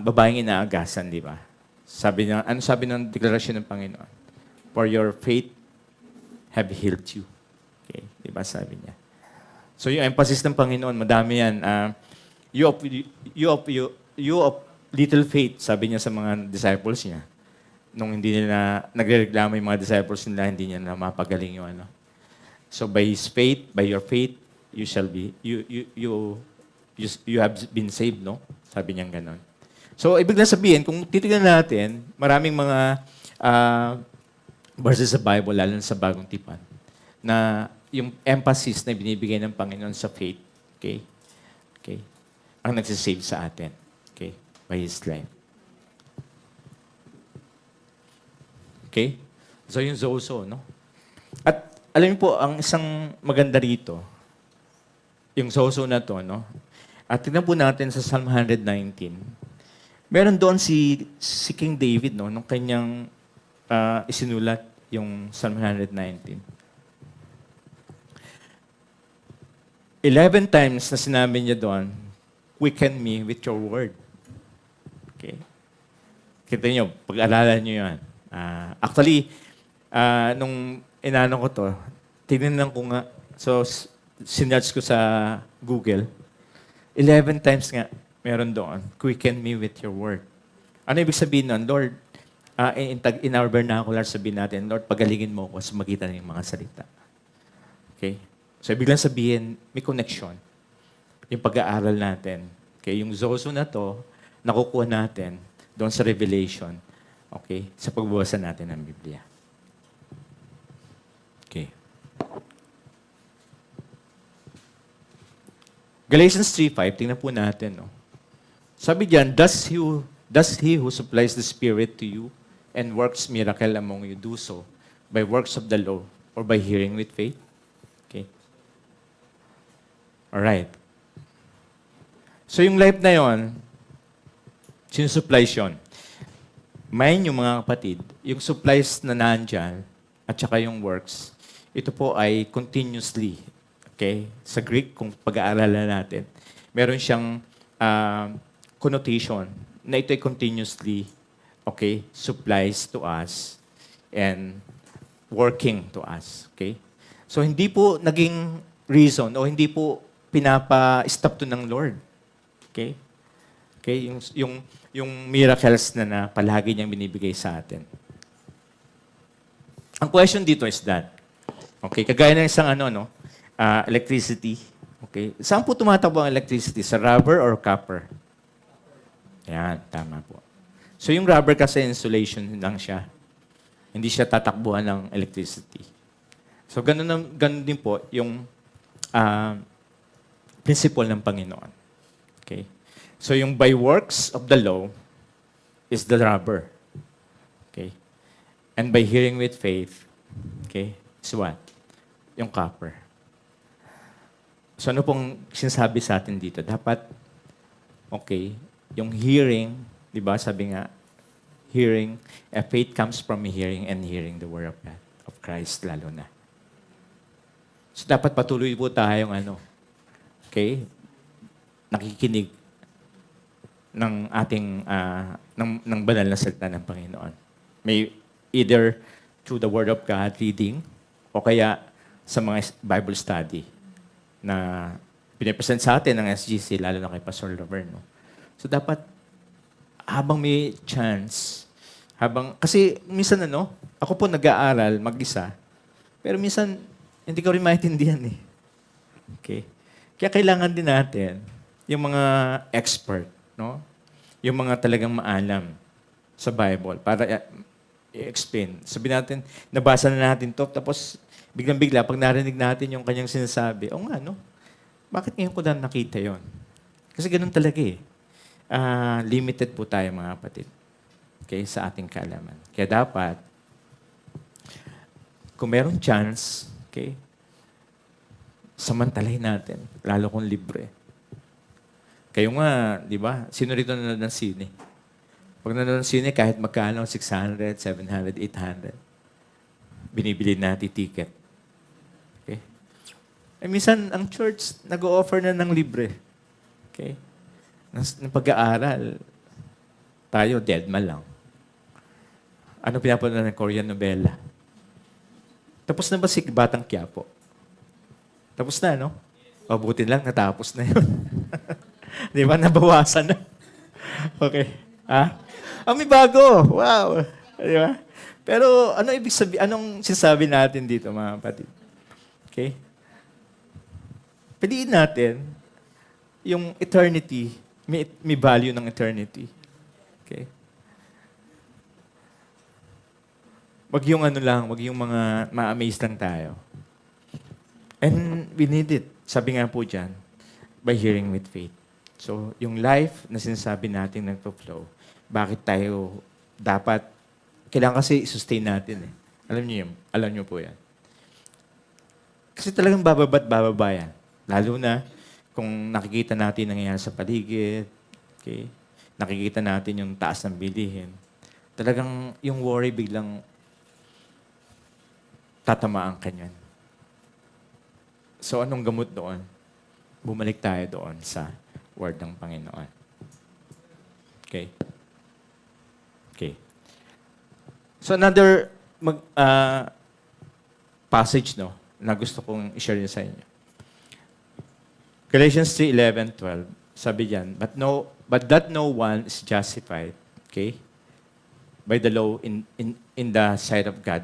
babaeng inaagasan, di ba? Sabi ng deklarasyon ng Panginoon? For your faith have healed you. Okay, di ba sabi niya? So yung emphasis ng Panginoon, madami yan. you of little faith, sabi niya sa mga disciples niya. Nung hindi nila, nagrereklamo yung mga disciples nila, hindi niya na mapagaling yung ano. So by his faith, by your faith, you shall be, you have been saved, no? Sabi niya ganon. So, ibig na sabihin, kung titignan natin, maraming mga verses sa Bible, lalo na sa Bagong Tipan, na yung emphasis na binibigay ng Panginoon sa faith, okay? Okay? Ang nagsisave sa atin, okay? By His life. Okay? So, yung zozo, no? At, alam niyo po, ang isang maganda rito, yung zozo na to, no? At tignan po natin sa Psalm 119, meron doon si King David, no, nung kanyang isinulat yung Psalm 119. 11 times na sinabi niya doon, quicken me with your word. Okay? Kita niyo, pag-alalan niyo yan. Actually, nung inano ko to, tinignan ko nga, so sinerge ko sa Google, 11 times nga, meron doon, quicken me with your word. Ano ibig sabihin nun? Lord, in our vernacular, sabihin natin, Lord, pagalingin mo ako sa magitan ng mga salita. Okay? So, ibig lang sabihin, may connection. Yung pag-aaral natin. Okay? Yung zozo na to, nakukuha natin doon sa Revelation. Okay? Sa pagbabasa natin ng Biblia. Okay. Galatians 3:5, tingnan po natin, no? Sabi diyan, does he who supplies the Spirit to you and works miracle among you do so by works of the law or by hearing with faith? Okay. Alright. So yung life na yon, sinusupplies yun. Mind yung mga kapatid, yung supplies na nandyan at saka yung works, ito po ay continuously. Okay? Sa Greek, kung pag-aaralan natin, meron siyang connotation na ito ay continuously, okay, supplies to us and working to us. Okay? So, hindi po naging reason o hindi po pinapa-stop to ng Lord. Okay? Okay? Yung miracles na palagi niyang binibigay sa atin. Ang question dito is that, okay, kagaya ng isang electricity. Okay? Saan po tumatakbo ang electricity? Sa rubber or copper? Yan, tama po. So yung rubber kasi insulation lang siya. Hindi siya tatakbuhan ng electricity. So ganun din po yung principle ng Panginoon. Okay? So yung by works of the law is the rubber. Okay? And by hearing with faith, okay, is what? Yung copper. So ano pong sinasabi sa atin dito? Dapat, okay, yung hearing, di ba, sabi nga, hearing, faith comes from hearing and hearing the word of God, of Christ lalo na. So dapat patuloy po tayong okay, nakikinig ng ating, ng banal na salita ng Panginoon. May either through the word of God, reading, o kaya sa mga Bible study na pinapresent sa atin ng SGC, lalo na kay Pastor Laverne. No? So dapat, habang may chance, kasi minsan ako po nag-aaral mag-isa, pero minsan, hindi ko rin maintindihan eh. Okay? Kaya kailangan din natin, yung mga expert, no? Yung mga talagang maalam sa Bible, para i-explain. Sabi natin, nabasa na natin to, tapos biglang-bigla, pag narinig natin yung kanyang sinasabi, nga, no? Bakit ngayon ko na nakita yon? Kasi ganun talaga eh. Limited po tayo mga kapatid. Okay, sa ating kaalaman. Kaya dapat, kung meron chance, okay, samantalahin natin, lalo kung libre. Kayo nga, di ba, sino rito nanonood ng sine? Pag nanonood ng sine, kahit magkano, 600, 700, 800, binibili natin ticket. Okay? Minsan, ang church, nag-o-offer na ng libre. Okay? Ng pag-aaral, tayo, deadma lang. Ano pinapanood ng Korean novela? Tapos na ba si Batang Quiapo? Tapos na, no? Mabuti lang, natapos na yun. Di ba? Nabawasan na. Okay. Ha? May bago. Wow. Di ba? Pero ano ibig sabihin, anong sinasabi natin dito, mga kapatid? Okay? Piliin natin yung eternity, may value ng eternity. Okay? Wag yung ano lang, wag yung mga ma-amaze lang tayo. And we need it. Sabi nga po dyan, by hearing with faith. So, yung life na sinasabi natin nagpo-flow, bakit tayo dapat, kailangan kasi sustain natin eh. Alam niyo yun? Alam niyo po yan. Kasi talagang bababa't bababa yan. Lalo na kung nakikita natin nangyayari sa paligid, okay? Nakikita natin yung taas ng bilihin. Talagang yung worry biglang tatamaan ka niyan. So anong gamot doon? Bumalik tayo doon sa word ng Panginoon. Okay? Okay. So another passage na gusto kong i-share niyo sa inyo. Galatians 3:11-12. Sabi diyan, but that no one is justified, okay? By the law in the sight of God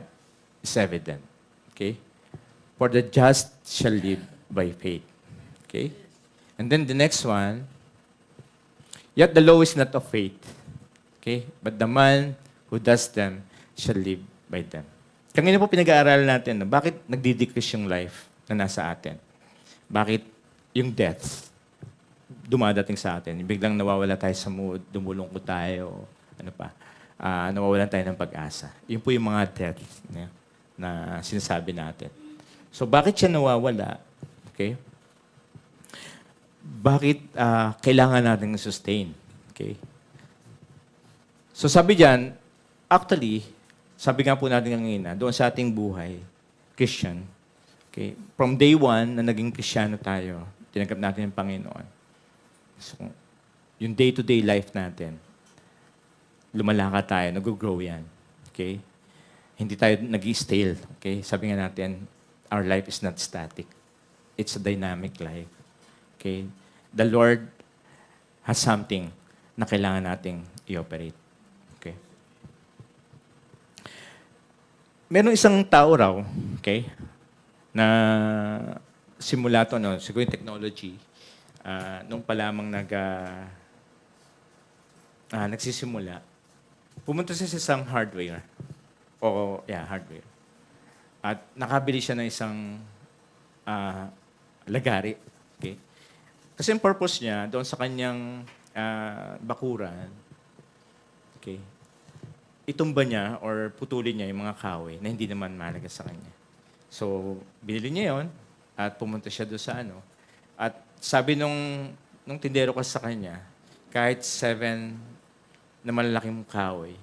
is evident. Okay? For the just shall live by faith. Okay? And then the next one, yet the law is not of faith. Okay? But the man who does them shall live by them. Kanina po pinag-aaralan natin, no? Bakit nagdi-decrease yung life na nasa atin? Bakit yung death dumadating sa atin? Biglang nawawala tayo sa mood, dumulong ko tayo, nawawalan tayo ng pag-asa. Yun po yung mga death na sinasabi natin. So bakit siya nawawala? Okay? Bakit kailangan natin sustain? Okay? So sabi diyan, actually, sabi nga po natin kanina, doon sa ating buhay, Christian, okay? From day one na naging Kristiyano tayo, tinanggap natin yung Panginoon. So, yung day-to-day life natin, lumalakad tayo, nag-grow yan. Okay? Hindi tayo nag-stale. Okay? Sabi nga natin, our life is not static. It's a dynamic life. Okay? The Lord has something na kailangan nating i-operate. Okay? Merong isang tao raw, okay, na simula to, siguro yung technology, nung pa lamang nagsisimula, pumunta siya sa isang hardware. Hardware. At nakabili siya ng isang lagari. Okay? Kasi yung purpose niya, doon sa kanyang bakuran, okay, itumba niya or putulin niya yung mga kahoy na hindi naman mahalaga sa kanya. So, binili niya yon at pumunta siya doon sa At sabi nung tindero kasi sa kanya, kahit 7 na malalaking kahoy,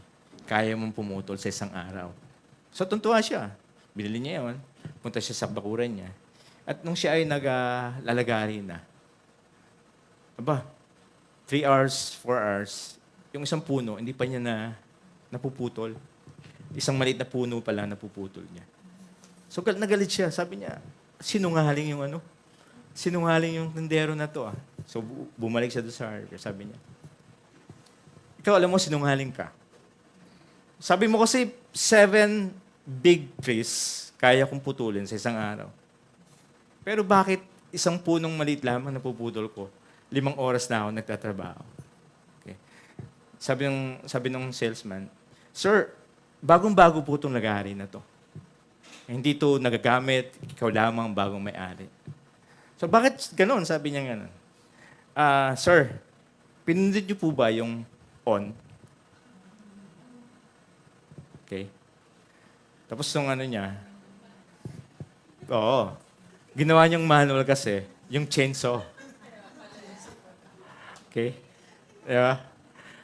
kaya mong pumutol sa isang araw. So, tuntua siya. Binili niya yon, punta siya sa bakuran niya. At nung siya ay naglalagari na, 3 hours, 4 hours, yung isang puno, hindi pa niya napuputol. Isang maliit na puno pa lang napuputol niya. So, nagalit siya. Sabi niya, sinungaling yung tindero na to. So, bumalik siya doon sa hardware. Sabi niya, ikaw alam mo, sinungaling ka. Sabi mo kasi, 7 big trees kaya kong putulin sa isang araw. Pero bakit isang punong maliit lamang napuputol ko? 5 oras na ako nagtatrabaho. Okay. Sabi ng salesman, Sir, bagong-bago po itong lagari na to. Hindi to nagagamit, ikaw lamang bagong may-ari. So bakit ganon? Sabi niya ganon. Sir, pinindot niyo po ba yung on? Okay. Tapos nung niya, ginawa niyang manual kasi, yung chainsaw. Okay? Diba?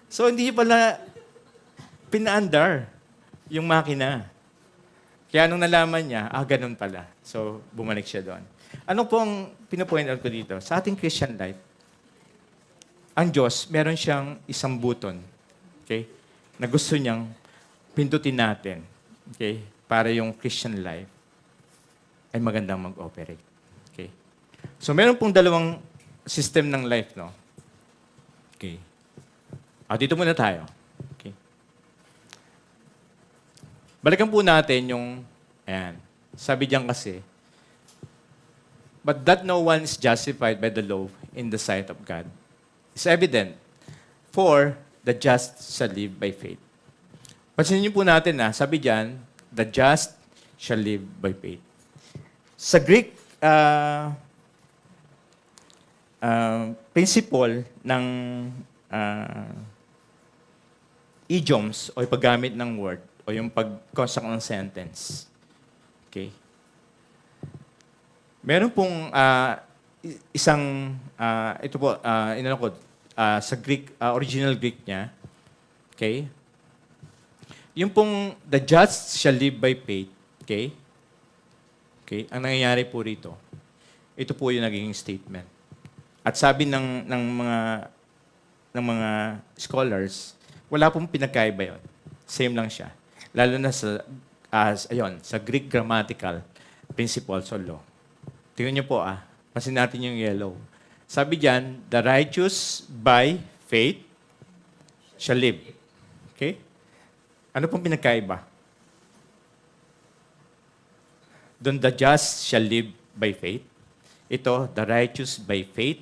So hindi niya pala pinaandar yung makina. Kaya nung nalaman niya, ganun pala. So, bumalik siya doon. Ano po ang pinupoint out ko dito? Sa ating Christian life, ang Diyos, meron siyang isang button, okay, na gusto niyang pindutin natin, okay, para yung Christian life ay magandang mag-operate. Okay? So, meron pong dalawang system ng life, no? Okay. Dito muna tayo. Okay. Balikan po natin yung, ayan, sabi diyan kasi, but that no one is justified by the law in the sight of God is evident, for the just shall live by faith. Pansinin niyo po natin na, sabi diyan, the just shall live by faith. Sa Greek, principle ng idioms o yung paggamit ng word o yung pag-construct ng sentence. Okay? Meron pong isang, ito po, inano ko, sa Greek, original Greek niya, okay? Yung pong, the just shall live by faith, okay? Okay? Ang nangyayari po rito, ito po yung naging statement. At sabi ng mga scholars, wala pong pinagkaiba yun. Same lang siya. Lalo na sa Greek grammatical principles or law. Tingnan niyo po pasin natin yung yellow. Sabi diyan, the righteous by faith shall live. Okay? Ano pong pinagkaiba? Doon, the just shall live by faith. Ito, the righteous by faith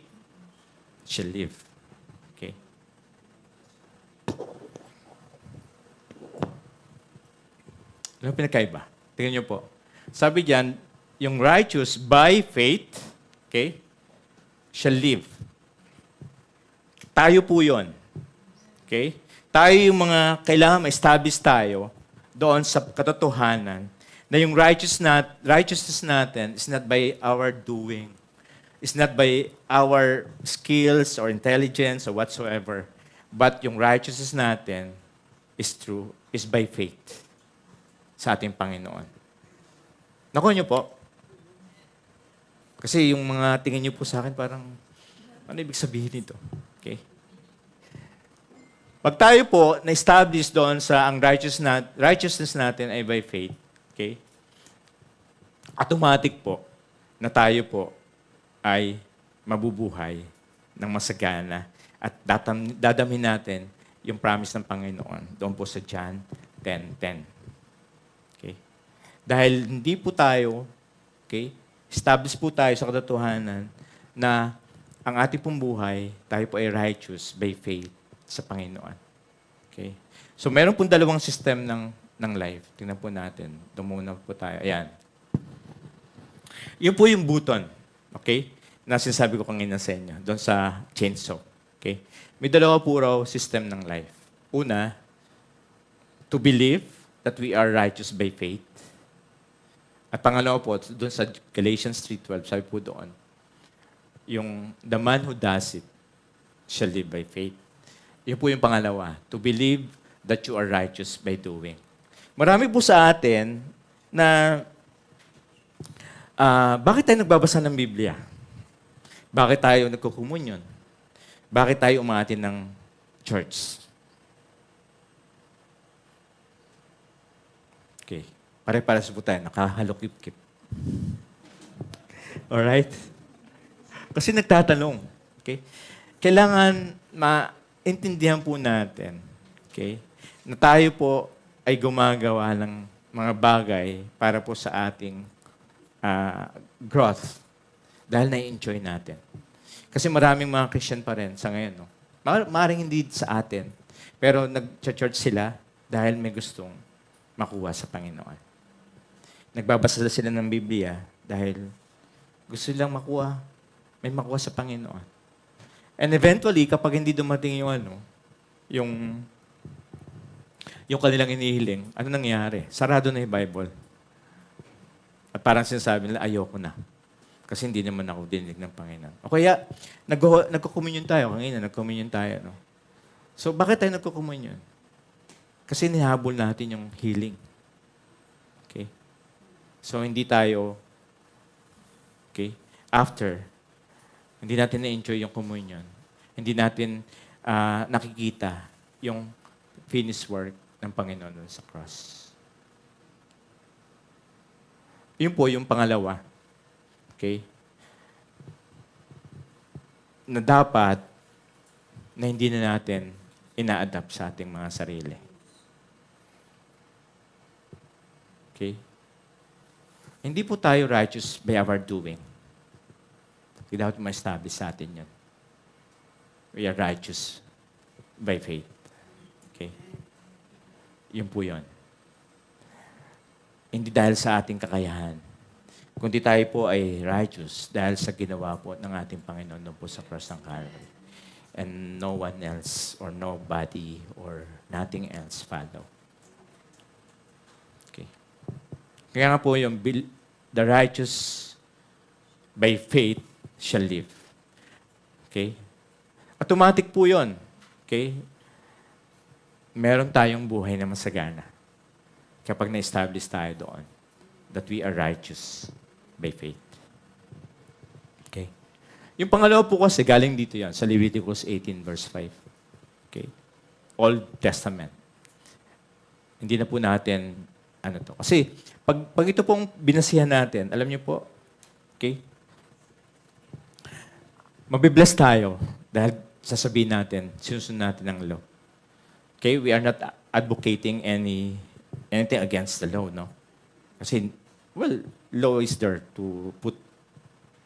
shall live. Okay? Ano pinagkaiba? Tingnan niyo po. Sabi diyan, yung righteous by faith, okay, shall live. Tayo po yun. Okay? Tayo yung mga kailangan ma-establish tayo doon sa katotohanan na yung righteousness natin is not by our doing. It's not by our skills or intelligence or whatsoever. But yung righteousness natin is by faith sa ating Panginoon. Nakuha niyo po? Kasi yung mga tingin niyo po sa akin parang, ano ibig sabihin nito? Okay? Pag tayo po na-establish doon sa ang righteousness natin ay by faith, okay? Automatic po na tayo po ay mabubuhay ng masagana at dadamin natin yung promise ng Panginoon doon po sa John 10:10. Okay? Dahil hindi po tayo, okay, establish po tayo sa katotohanan na ang ating pong buhay, tayo po ay righteous by faith sa Panginoon. Okay? So, meron pong dalawang system ng life. Tingnan po natin. Dumuna po tayo. Ayan. Yun po yung button. Okay? Na sinasabi ko kanina sa inyo. Doon sa chainsaw. Okay? May dalawa po raw system ng life. Una, to believe that we are righteous by faith. At pangalawa po, doon sa Galatians 3:12, sabi po doon, yung the man who does it shall live by faith. Yun po yung pangalawa, to believe that you are righteous by doing. Marami po sa atin na bakit tayo nagbabasa ng Biblia? Bakit tayo nagkukumunyon? Bakit tayo umaatin ng church? Okay. Pare-pares po tayo, nakahalokip-kip. Alright? Kasi nagtatanong. Okay? Kailangan maintindihan po natin, okay, na tayo po ay gumagawa ng mga bagay para po sa ating growth. Dahil na-enjoy natin. Kasi maraming mga Christian pa rin sa ngayon. No? Maaaring hindi sa atin. Pero nag-church sila dahil may gustong makuha sa Panginoon. Nagbabasa sila ng Biblia dahil gusto nilang may makuha sa Panginoon. And eventually, kapag hindi dumating yung kanilang inihiling, ano nangyari? Sarado na yung Bible. At parang sinasabi nila, ayoko na. Kasi hindi naman ako dinig ng Panginoon. O kaya, nagkukumunyon tayo. Kanina, nagkumunyon tayo. No? So, bakit tayo nagkukumunyon? Kasi nihabol natin yung healing. Okay? So, hindi tayo, okay, after, hindi natin na-enjoy yung communion. Hindi natin nakikita yung finished work ng Panginoon sa cross. Yun po yung pangalawa. Okay? Na dapat na hindi na natin ina-adapt sa ating mga sarili. Okay? Hindi po tayo righteous by our doing. Without ma-establish sa atin yun. We are righteous by faith. Okay? Yun po yun. Hindi dahil sa ating kakayahan, kundi tayo po ay righteous dahil sa ginawa po ng ating Panginoon doon po sa cross ng Calvary. And no one else or nobody or nothing else follow. Okay. Kaya nga po yung the righteous by faith shall live. Okay? Automatic po yun. Okay? Meron tayong buhay na masagana kapag na-establish tayo doon that we are righteous by faith. Okay? Yung pangalawa po kasi, galing dito yan, sa Leviticus 18 verse 5. Okay? Old Testament. Hindi na po natin, Kasi, pag ito pong binasihan natin, alam niyo po, okay? Mabibless tayo dahil sasabihin natin, sinusunod natin ang law. Okay? We are not advocating anything against the law, no? Kasi, law is there to put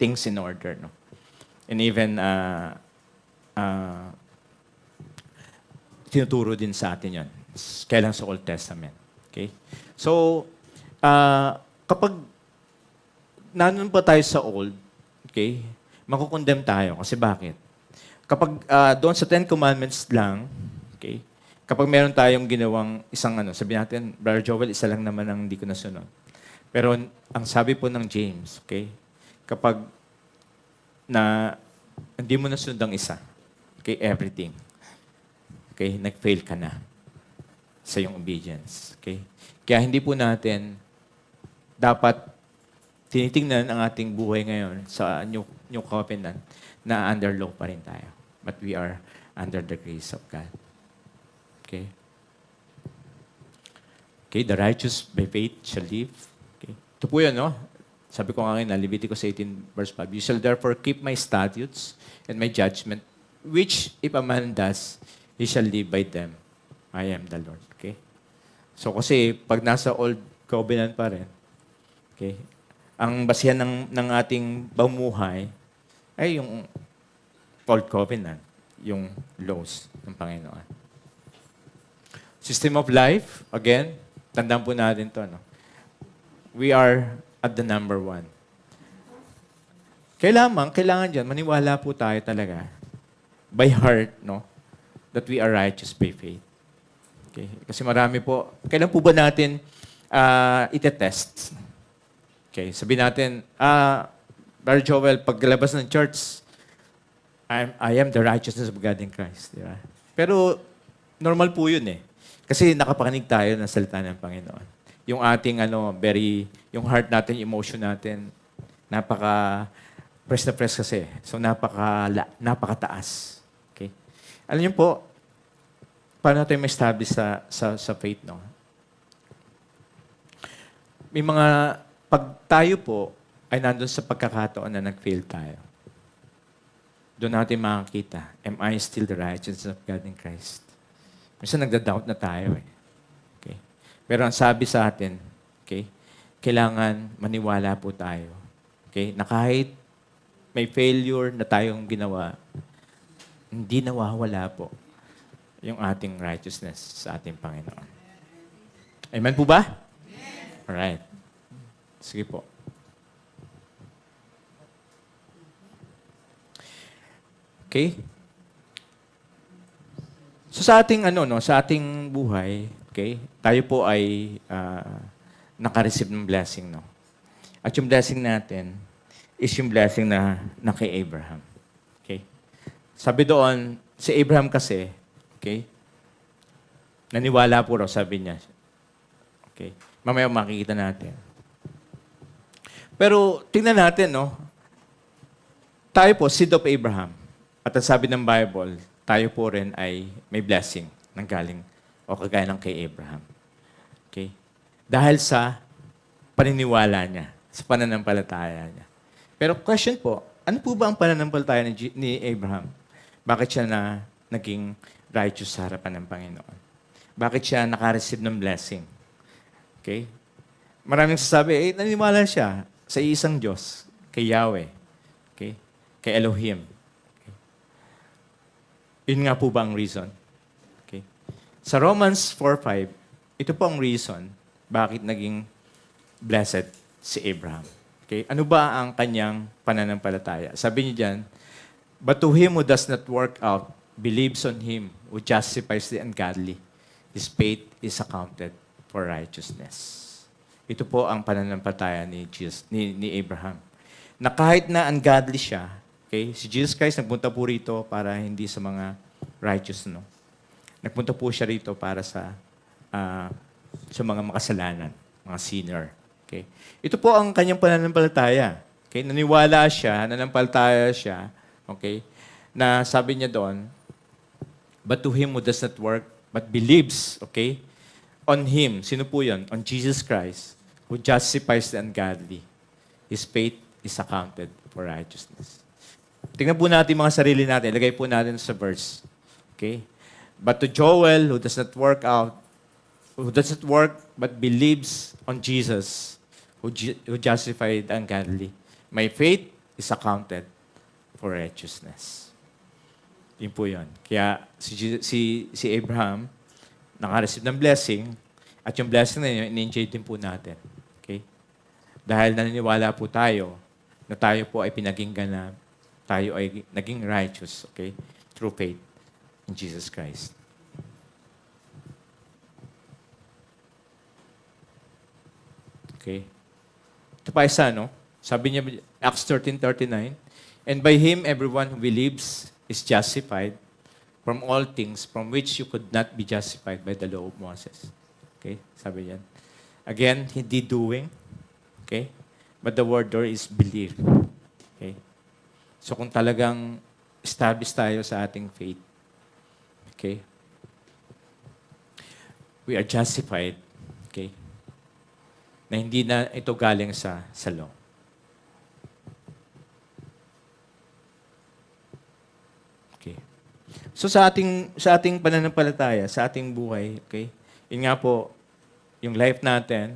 things in order, no? And even, tinuturo din sa atin yan. Kailan sa Old Testament. Okay? So, kapag nanon pa tayo sa Old, okay, makukondemn tayo. Kasi bakit? Kapag doon sa 10 Commandments lang, okay, kapag meron tayong ginawang isang sabi natin, Brother Joel, isa lang naman ang hindi ko nasunod. Pero ang sabi po ng James, okay, kapag hindi mo nasunod ang isa, okay, everything, okay, nag-fail ka na sa iyong obedience. Okay? Kaya hindi po natin dapat tinitingnan ang ating buhay ngayon sa New Covenant na under law pa rin tayo. But we are under the grace of God. Okay? Okay, the righteous by faith shall live. Okay? Ito po yun, no? Sabi ko nga ngayon, Leviticus 18 verse 5, you shall therefore keep my statutes and my judgment, which if a man does, he shall live by them. I am the Lord. Okay? So kasi pag nasa Old Covenant pa rin, okay, ang basihan ng ating pamumuhay ay yung Old Covenant, yung laws ng Panginoon. System of life, again, tandaan po natin to, no? We are at the number 1. Kailangan dyan, maniwala po tayo talaga by heart, no? That we are righteous by faith. Okay? Kasi marami po. Kailan po ba natin itetest? Okay, sabihin natin, Brother Joel, paglabas ng church, I am the righteousness of God in Christ. Di ba? Pero normal po yun eh. Kasi nakapakinig tayo ng salita ng Panginoon. Yung ating yung heart natin, emotion natin, press na press kasi. So napakataas. Okay? Alam niyo po, paano tayo ma-establish sa faith, no? May pag tayo po ay nandun sa pagkakataon na nag-fail tayo, doon natin makakita, am I still the righteousness of God in Christ? Minsan nagda-doubt na tayo eh. Okay? Pero ang sabi sa atin, okay, kailangan maniwala po tayo. Okay? Na kahit may failure na tayong ginawa, hindi nawawala po yung ating righteousness sa ating Panginoon. Amen po ba? Alright. Sige po. Okay? So sa ating sa ating buhay, okay? Tayo po ay naka-receive ng blessing, no? At yung blessing natin is yung blessing na kay Abraham. Okay? Sabi doon, si Abraham kasi, okay? Naniwala po raw, sabi niya. Okay? Mamaya makikita natin. Pero tingnan natin, no? Tayo po, seed of Abraham. At ang sabi ng Bible, tayo po rin ay may blessing ng galing o kagaya ng kay Abraham. Okay? Dahil sa paniniwala niya, sa pananampalataya niya. Pero question po, ano po ba ang pananampalataya ni Abraham? Bakit siya naging righteous sa harapan ng Panginoon? Bakit siya nakareceive ng blessing? Okay? Maraming sasabi, naniniwala siya sa isang Diyos, kay Yahweh, okay? Kay Elohim. Okay? Yun nga po ba ang reason? Okay? Sa Romans 4:5, ito po ang reason bakit naging blessed si Abraham. Okay? Ano ba ang kanyang pananampalataya? Sabi niya dyan, but to him who does not work out, believes on him who justifies the ungodly, his faith is accounted for righteousness. Ito po ang pananampalataya ni Abraham. Na kahit na ungodly siya, okay, si Jesus Christ nagpunta po rito para hindi sa mga righteous, no? Nagpunta po siya rito para sa mga makasalanan, mga sinner. Okay? Ito po ang kanyang pananampalataya. Okay? Naniwala siya, nanampalataya siya, okay? Na sabi niya doon, but to him who does not work, but believes, okay? On him, sino po yun? On Jesus Christ, who justifies the ungodly. His faith is accounted for righteousness. Tingnan po natin mga sarili natin. Lagay po natin sa verse. Okay? But to Joel, who does not work but believes on Jesus, who justified the ungodly, my faith is accounted for righteousness. Yun po yun. Kaya si Abraham, naka-receive ng blessing, at yung blessing na yun, in-enjoy din po natin. Okay? Dahil naniniwala po tayo na tayo po ay pinaging ganap, tayo ay naging righteous, okay? Through faith in Jesus Christ. Okay? Ito pa isa, no? Sabi niya, Acts 13:39, and by him everyone who believes is justified from all things from which you could not be justified by the law of Moses. Okay? Sabi yan. Again, hindi doing. Okay? But the word there is believe. Okay? So kung talagang establish tayo sa ating faith, okay? We are justified. Okay? Na hindi na ito galing sa law. Okay. So sa ating pananampalataya, sa ating buhay, okay? Yun nga po, yung life natin,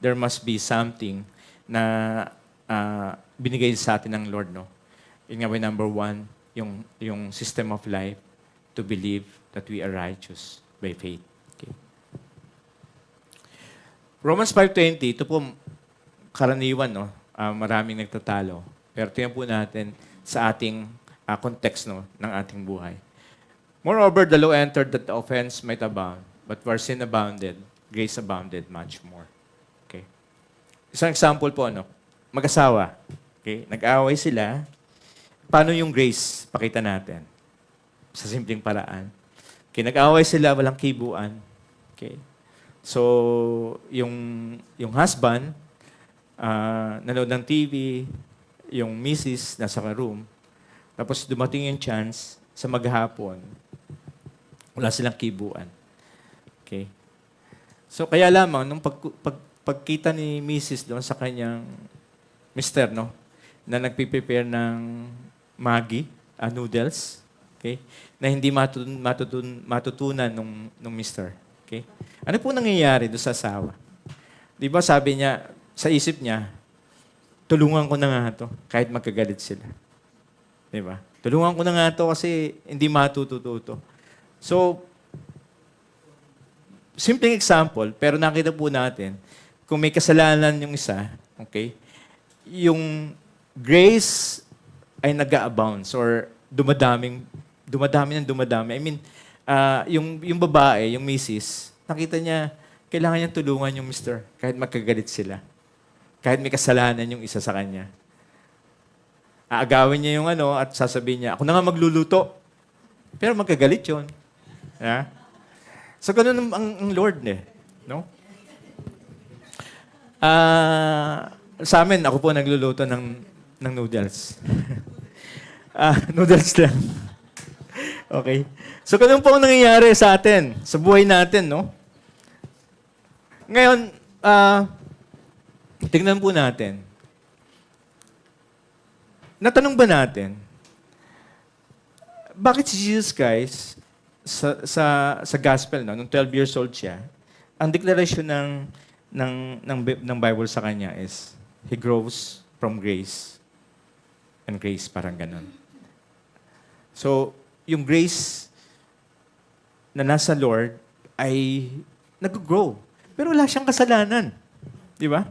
there must be something na binigay sa atin ng Lord, no? Yun nga po, number one, yung system of life to believe that we are righteous by faith. Okay. Romans 5:20, ito po karaniwan, no? Maraming nagtatalo. Pero tingnan po natin sa ating context, no, ng ating buhay. Moreover, the law entered that the offense might abound, but where sin abounded, grace abounded much more. Okay. Isang example po, no? Mag-asawa. Okay? Nag-away sila. Paano yung grace? Pakita natin. Sa simpleng paraan. Okay, nag-away sila, walang kibuan. Okay. So, yung husband, nanood ng TV, yung misis, nasa room, tapos dumating yung chance sa maghapon, wala silang kibuan. Okay. So, kaya lamang, nung pagkita ni misis doon sa kanyang mister, no, na nagpiprepare ng Maggi, noodles, okay, na hindi matutunan nung mister. Okay? Ano po nangyayari doon sa asawa? Di ba sabi niya, sa isip niya, tulungan ko na nga to, kahit magkagalit sila. Di ba? Tulungan ko na nga to kasi hindi matututo. So, simpleng example, pero nakita po natin, kung may kasalanan yung isa, okay, yung grace ay nag-a-abounds or dumadami. I mean, yung babae, yung misis, nakita niya, kailangan niyang tulungan yung mister kahit magkagalit sila. Kahit may kasalanan yung isa sa kanya. Aagawin niya yung at sasabihin niya, ako na nga magluluto. Pero magkagalit yun. Yeah? So, ganun ang Lord, no? Sa amin, ako po nagluluto ng noodles. Noodles lang. Okay. So, ganun po ang nangyayari sa atin, sa buhay natin, no? Ngayon, tingnan po natin. Natanong ba natin, bakit si Jesus Christ, sa gospel, no, nung 12 years old siya, ang declaration ng Bible sa kanya is, He grows from grace and grace, parang ganun. So, yung grace na nasa Lord ay nag-grow. Pero wala siyang kasalanan. Di ba?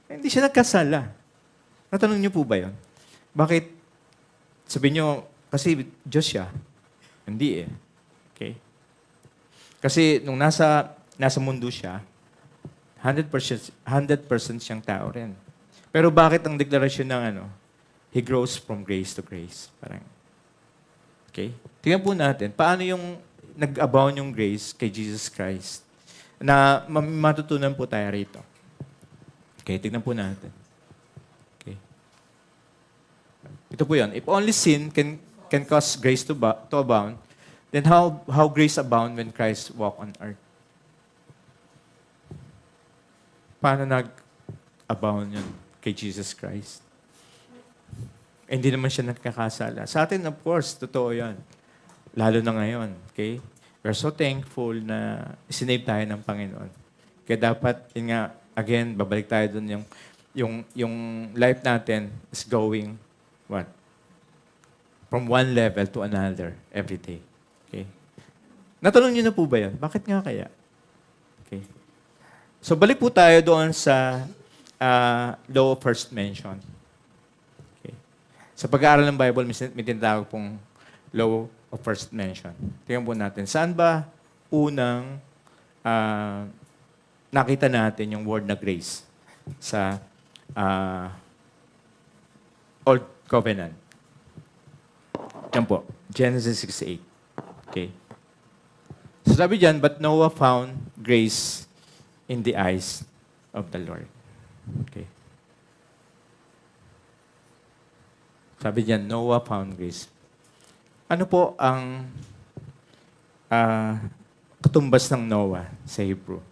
Hindi siya nagkasala. Natanong niyo po ba yun? Bakit? Sabihin niyo, kasi Diyos siya. Hindi eh. Okay? Kasi nung nasa mundo siya, 100% siyang tao rin. Pero bakit ang deklarasyon ng He grows from grace to grace. Parang, okay? Tingnan po natin, paano yung nag-abound yung grace kay Jesus Christ na matutunan po tayo rito. Okay, tingnan po natin. Okay. Ito po yan. If only sin can cause grace to abound, then how grace abound when Christ walked on earth? Paano nag-abound yun kay Jesus Christ? Hindi naman siya nagkakasala. Sa atin, of course, totoo yan. Lalo na ngayon. Okay? We're so thankful na isinave tayo ng Panginoon. Kaya dapat, yun nga, again, babalik tayo dun yung life natin is going, what? From one level to another every day. Okay? Natanong niyo na po ba yan? Bakit nga kaya? Okay. So, balik po tayo doon sa law of first mention. Okay. Sa pag-aaral ng Bible, may tinatawag pong law of first mention. Tingnan po natin. Saan ba unang nakita natin yung word na grace sa Old Covenant? Yan po. Genesis 6:8. Okay. So sabi dyan, but Noah found grace in the eyes of the Lord. Okay. Sabi dyan, Noah found grace. Ano po ang katumbas ng Noah sa Hebrew?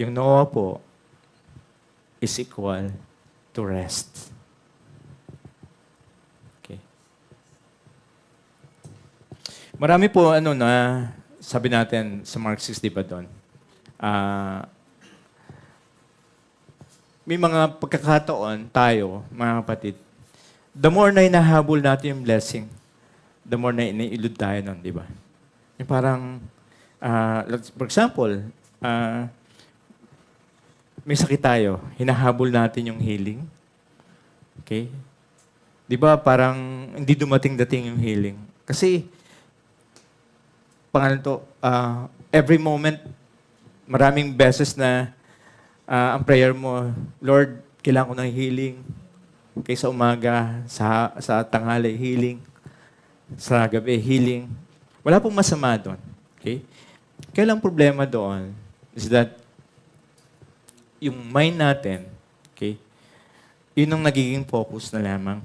Yung Noah po is equal to rest. Okay. Marami po na sabi natin sa Mark 6, di ba doon? May mga pagkakataon tayo, mga kapatid, the more na hinahabol natin yung blessing, the more na iniilud tayo nun, di ba? Yung parang, for example, may sakit tayo, hinahabol natin yung healing. Okay? Di ba parang hindi dumating-dating yung healing? Kasi, every moment, maraming beses na ang prayer mo, Lord, kailangan ko ng healing. Okay, sa umaga, sa tanghali, healing. Sa gabi, healing. Wala pong masama doon. Okay? Kaya lang problema doon is that yung mind natin, okay, yun ang nagiging focus na lamang.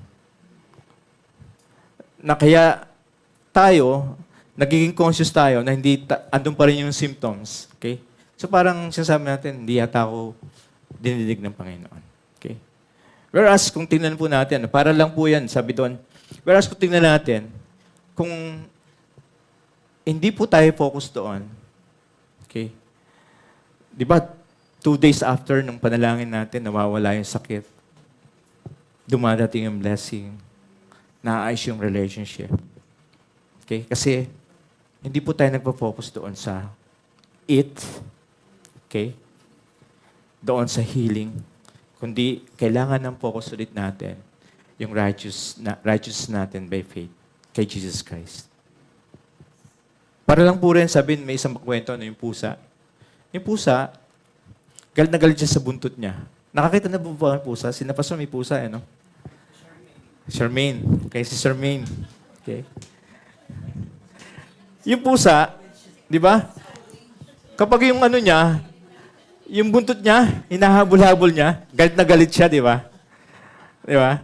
Na kaya tayo, nagiging conscious tayo na hindi andun pa rin yung symptoms. Okay? So parang sinasabi natin, hindi yata ako dinidig ng Panginoon. Okay? Whereas kung tingnan po natin, para lang po yan, sabi doon, whereas kung tingnan natin, kung hindi po tayo focus doon, okay? Di ba, 2 days after nung panalangin natin, nawawala yung sakit. Dumadating yung blessing. Naayos yung relationship. Okay? Kasi, hindi po tayo nagpo-focus doon sa it, okay? Doon sa healing. Kundi, kailangan ng focus ulit natin yung righteous natin by faith kay Jesus Christ. Para lang po rin sabihin, may isang kwento yung pusa. Yung pusa, galit na galit siya sa buntot niya. Nakakita na po ba ang pusa? Sinapasok may pusa, no? Charmaine. Okay, si Charmaine. Okay. Yung pusa, di ba? Kapag yung niya, yung buntot niya, hinahabol-habol niya, galit na galit siya, di ba? Di ba?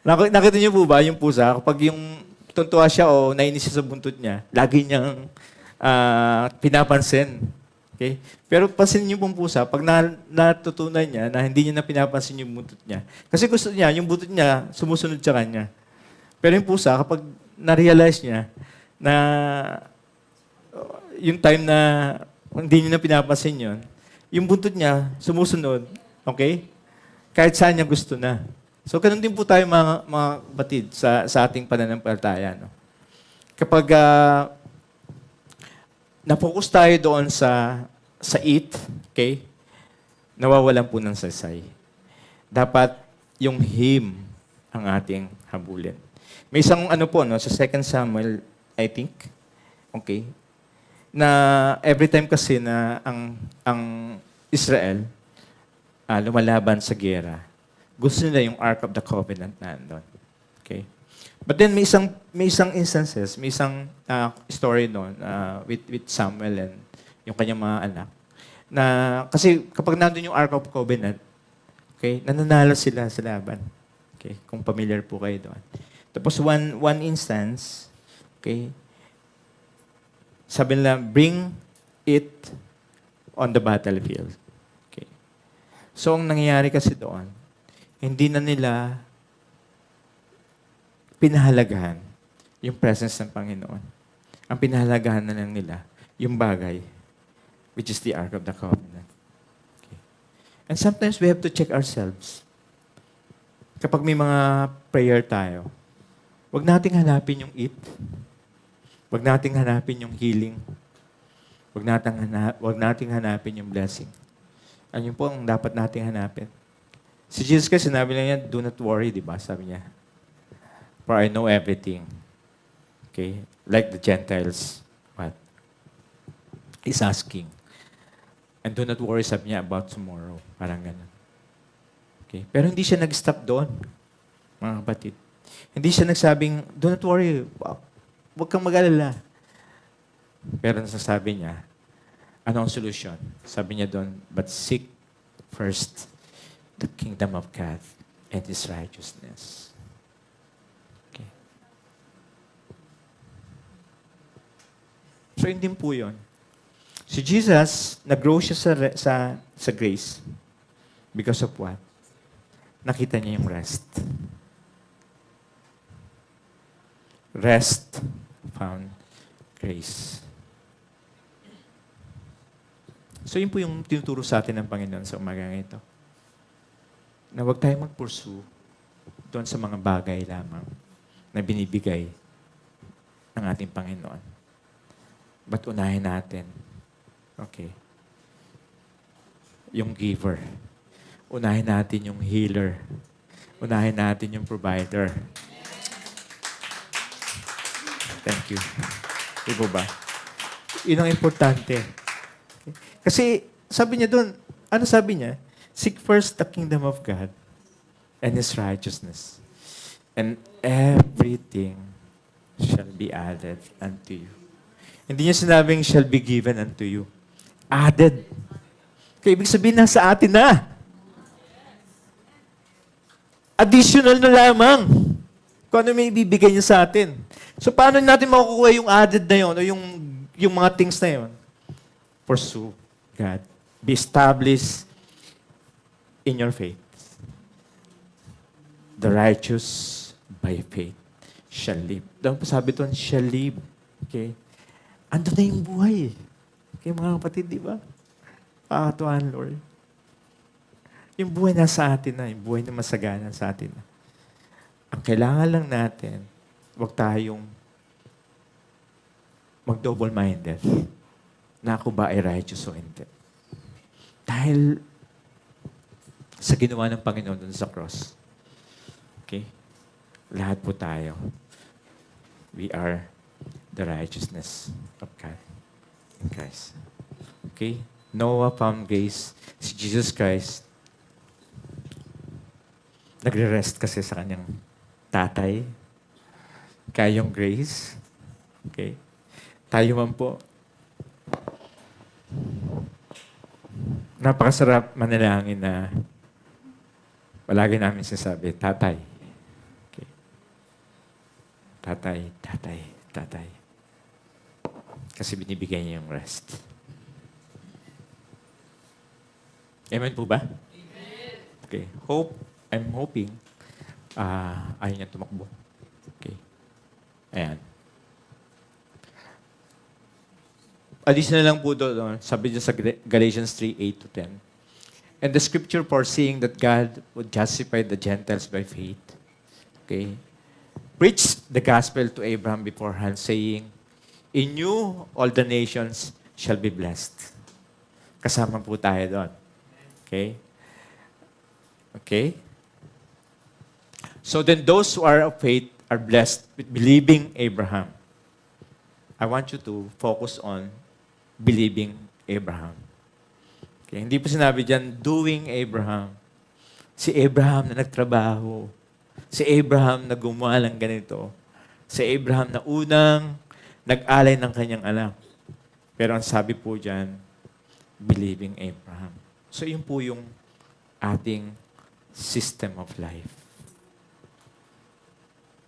Nakita niyo po ba yung pusa, kapag yung tuntua siya o nainis siya sa buntot niya, lagi niyang pinapansin. Okay? Pero pansin niyo pong pusa, pag natutunan niya na hindi niya na pinapansin yung buntot niya, kasi gusto niya, yung buntot niya sumusunod sa kanya. Pero yung pusa, kapag na-realize niya na yung time na hindi niya na pinapansin yun, yung buntot niya sumusunod, okay? Kahit saan niya gusto na. So, ganun din po tayo mga batid sa ating pananampalataya. No? Kapag na-focus tayo doon sa it, okay? Nawawalan po ng saysay. Dapat yung him ang ating habulin. May isang ano po, no, sa 2 Samuel, I think, okay, na every time kasi na ang Israel lumalaban sa giyera, gusto nila yung Ark of the Covenant na andun. Okay? But then may isang instances, may isang story noon with Samuel and yung kanyang mga anak, na kasi kapag nandun yung Ark of Covenant, okay, nananalo sila sa laban. Okay? Kung familiar po kayo doon. Tapos one instance, okay, sabi nila, bring it on the battlefield. Okay. So, ang nangyayari kasi doon, hindi na nila pinahalagahan yung presence ng Panginoon. Ang pinahalagahan na lang nila, yung bagay, which is the Ark of the Covenant. Okay. And sometimes we have to check ourselves. Kapag may mga prayer tayo, huwag nating hanapin yung it. Huwag nating hanapin yung healing. Huwag nating hanapin yung blessing. Ano yun po ang dapat nating hanapin? Si Jesus kasi sinabi lang niya, do not worry, di ba? Sabi niya, for I know everything. Okay? Like the Gentiles, what? He's asking. And do not worry, sabi niya, about tomorrow. Parang ganun. Okay? Pero hindi siya nag-stop doon, mga kapatid. Hindi siya nagsabing, do not worry, huwag kang mag-alala. Pero nasasabi niya, ano ang solusyon? Sabi niya doon, but seek first the kingdom of God and His righteousness. Okay. So, hindi po yun. Si Jesus, nag-grow siya sa grace. Because of what? Nakita niya yung rest. Rest found grace. So, yun po yung tinuturo sa atin ng Panginoon sa umagang ito. Na huwag tayong mag-pursue doon sa mga bagay lamang na binibigay ng ating Panginoon. But unahin natin, okay, yung giver. Unahin natin yung healer. Unahin natin yung provider. Thank you. Di ba ba? Yun ang importante. Kasi sabi niya doon, ano sabi niya? Seek first the kingdom of God and His righteousness. And everything shall be added unto you. Hindi niya sinabing shall be given unto you. Added. Kaya ibig sabihin nasa atin na. Additional na lamang. Kung ano may ibibigay niya sa atin. So, paano natin makukuha yung added na yun o yung mga things na yun? Pursue God. Be established in your faith. The righteous by faith shall live. Doon po sabi doon, shall live. Okay? Ando na yung buhay. Okay, mga kapatid, di ba? Tuhan, Lord. Yung buhay na sa atin na, yung buhay na masagana sa atin na. Ang kailangan lang natin, huwag tayong mag-double-minded na ako ba ay righteous o hindi. Dahil sa ginawa ng Panginoon dun sa cross. Okay? Lahat po tayo. We are the righteousness of God in Christ. Okay? Noah found grace. Si Jesus Christ, nagre-rest kasi sa kanyang tatay. Kaya yung grace. Okay? Tayo man po. Napakasarap manalangin na palagi namin sinasabi, tatay. Okay. Tatay, tatay, tatay. Kasi binibigay niya yung rest. Amen po ba? Amen. Okay. I'm hoping ayaw niya tumakbo. Okay. Ayan. Additional lang po doon, sabi niya sa Galatians 3:8-10. And the scripture foreseeing that God would justify the Gentiles by faith, okay, preached the gospel to Abraham beforehand, saying, in you all the nations shall be blessed. Kasama po tayo doon. Okay? Okay? So then those who are of faith are blessed with believing Abraham. I want you to focus on believing Abraham. Okay? Hindi po sinabi dyan, doing Abraham. Si Abraham na nagtrabaho. Si Abraham na gumawa ng ganito. Si Abraham na unang nag-alay ng kanyang anak. Pero ang sabi po dyan, believing Abraham. So yun po yung ating system of life.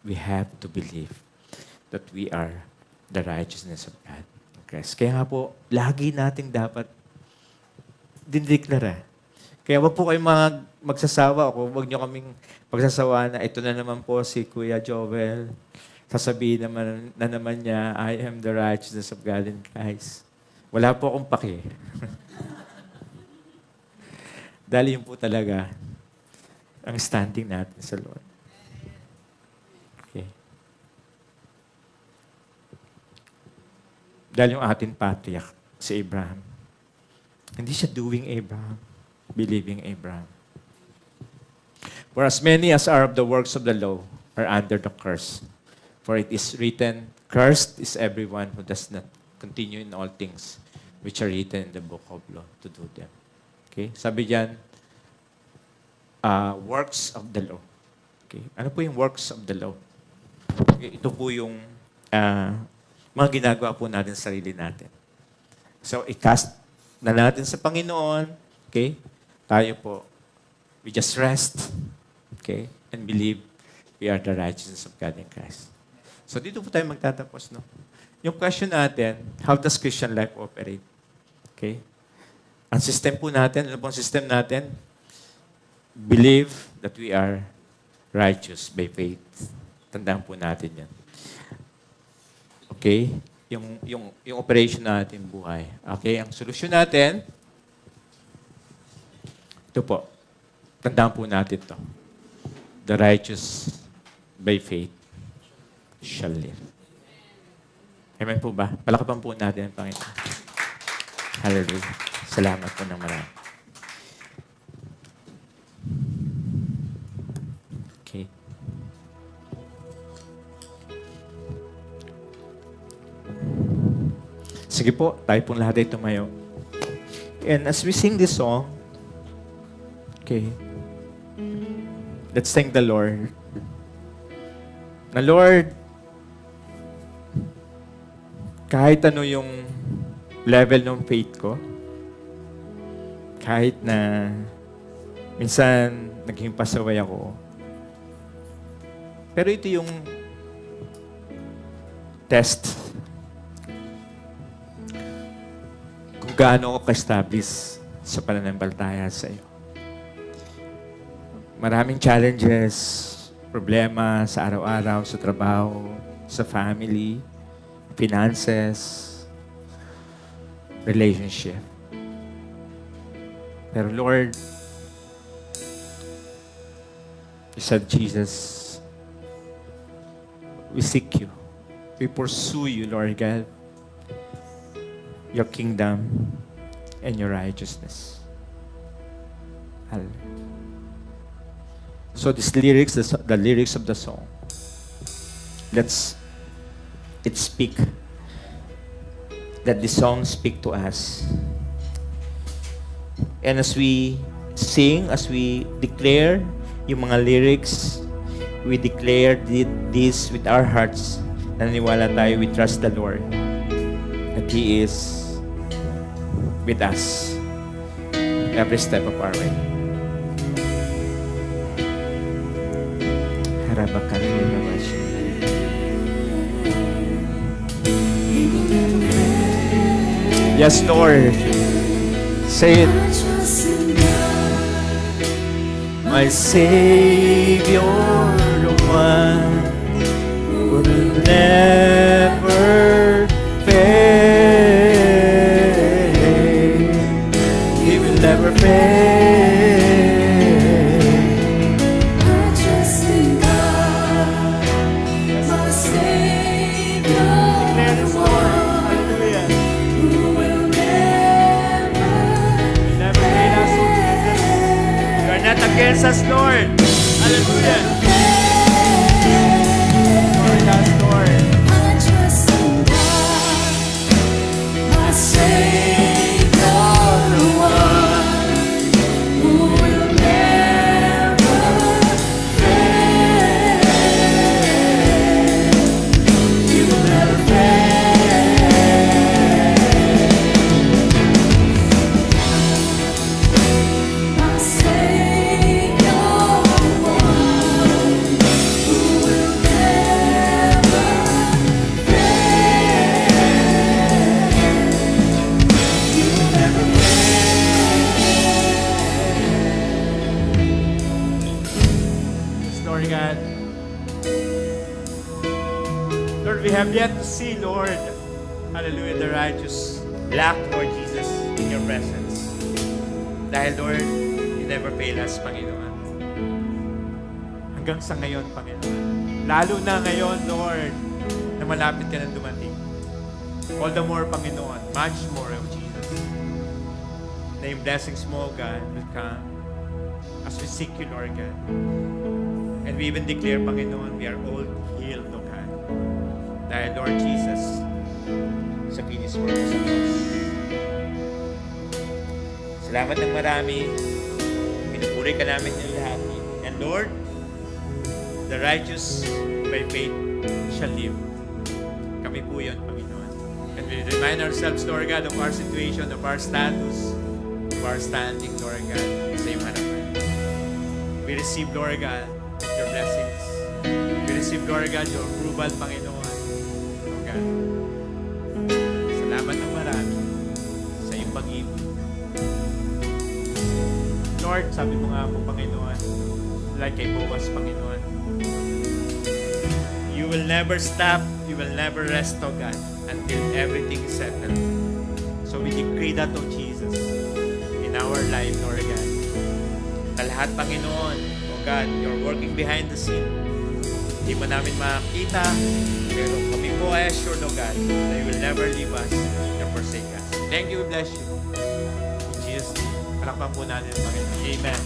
We have to believe that we are the righteousness of God in Christ. Kaya nga po, lagi nating dapat dinideklara. Kaya wag po kayong magsasawa o wag nyo kaming pagsasawa na ito na naman po si Kuya Joel. Sasabihin naman niya, I am the righteousness of God in Christ. Wala po akong paki. Dahil yun po talaga ang standing natin sa Lord. Okay. Dahil yung ating patriarch, si Abraham, hindi siya doing Abraham, believing Abraham. For as many as are of the works of the law are under the curse. For it is written, cursed is everyone who does not continue in all things which are written in the book of law to do them. Okay? Sabi diyan, works of the law. Okay? Ano po yung works of the law? Okay, ito po yung mga ginagawa po natin sa sarili natin. So, i-cast na natin sa Panginoon. Okay? Tayo po, we just rest. Okay? And believe we are the righteousness of God in Christ. So, dito po tayo magtatapos, no? Yung question natin, how does Christian life operate? Okay? Ang system po natin, ano pong system natin? Believe that we are righteous by faith. Tandaan po natin yan. Okay? Yung operation natin buhay. Okay? Ang solusyon natin, ito po. Tandaan po natin ito. The righteous by faith shall live. Amen po ba? Palakapan po natin ang Panginoon. Hallelujah. Salamat po ng marami. Okay. Sige po, tayo pong lahat ay tumayo. And as we sing this song, okay, let's thank the Lord. Na Lord, kahit ano yung level ng faith ko, kahit na minsan naging pasaway ako, pero ito yung test kung gaano ako ka-establish sa pananampalataya sa iyo. Maraming challenges, problema sa araw-araw, sa trabaho, sa family, finances, relationship. Pero Lord, you said, Jesus, we seek you. We pursue you, Lord God, your kingdom and your righteousness. Hallelujah. So these lyrics, the lyrics of the song, it speak. That the song speak to us. And as we sing, as we declare yung mga lyrics, we declare this with our hearts. Naniniwala tayo, we trust the Lord. That He is with us every step of our way. Yes, Lord. Say it. My Savior, the one who never fail. He will never fail. I trust in God, my Savior, the one who will never You are not against us, Lord. Hallelujah. Lord, us, Lord. I trust in God, my Savior, the one who will never fail. He will never fail. My Savior, the one who will never Yes, Lord God. Lord, we have yet to see, Lord, hallelujah, the righteous lack, Lord Jesus, in your presence. Dahil, Lord, you never fail us, Panginoon. Hanggang sa ngayon, Panginoon. Lalo na ngayon, Lord, na malapit ka na dumating. All the more, Panginoon, much more of Jesus. Na yung blessings mo, God, will come as we seek you, Lord God. And we even declare, Panginoon, we are all healed, O God. Dahil, Lord Jesus, sa finished work mo sa cross. Salamat ng marami. Pinupuri ka namin ng lahat. And Lord, the righteous by faith shall live. Kami po yun, Panginoon. And we remind ourselves, Lord God, of our situation, of our status, of our standing, Lord God, sa iyong harapan. We receive, Lord God, your blessings. We receive, Lord God, your approval, Panginoon. Oh God. Salamat ng marami sa iyong pag-ibig. Lord, sabi mo nga po, Panginoon, like kay Boaz, Panginoon, you will never stop, you will never rest, O God, until everything is settled. So we decree that, O Jesus, in our life, Lord God. Na lahat, Panginoon, O God, you're working behind the scene. Hindi mo namin makita, pero kami po ay assured, O God, that you will never leave us nor forsake us. Thank you, we bless you. In Jesus' name, palakpan po natin, Panginoon. Amen.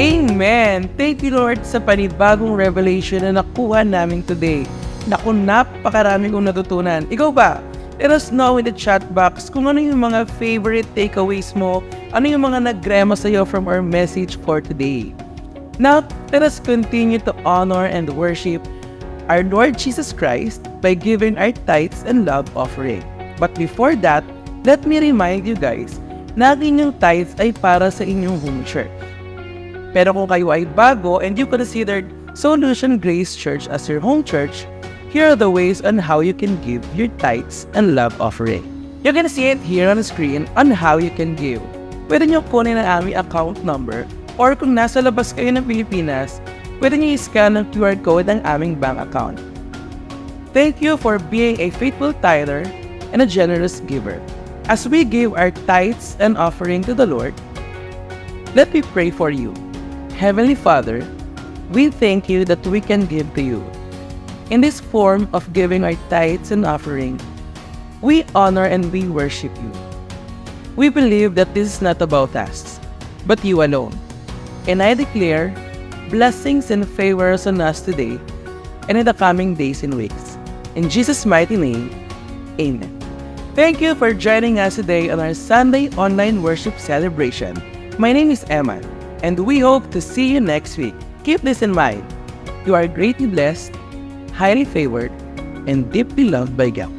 Amen! Thank you, Lord, sa panibagong revelation na nakuha namin today. Naku, napakarami kong natutunan. Ikaw ba? Let us know in the chat box kung ano yung mga favorite takeaways mo, ano yung mga nagrema sa'yo from our message for today. Now, let us continue to honor and worship our Lord Jesus Christ by giving our tithes and love offering. But before that, let me remind you guys na ang inyong tithes ay para sa inyong home church. Pero kung kayo ay bago and you considered Solution Grace Church as your home church, here are the ways on how you can give your tithes and love offering. You can see it here on the screen on how you can give. Pwede nyo kunin ang aming account number or kung nasa labas kayo ng Pilipinas, pwede nyo i-scan ang QR code ng aming bank account. Thank you for being a faithful tither and a generous giver. As we give our tithes and offering to the Lord, let me pray for you. Heavenly Father, we thank you that we can give to you. In this form of giving our tithes and offering, we honor and we worship you. We believe that this is not about us, but you alone. And I declare blessings and favors on us today and in the coming days and weeks. In Jesus' mighty name, amen. Thank you for joining us today on our Sunday online worship celebration. My name is Emma, and we hope to see you next week. Keep this in mind. You are greatly blessed, highly favored, and deeply loved by God.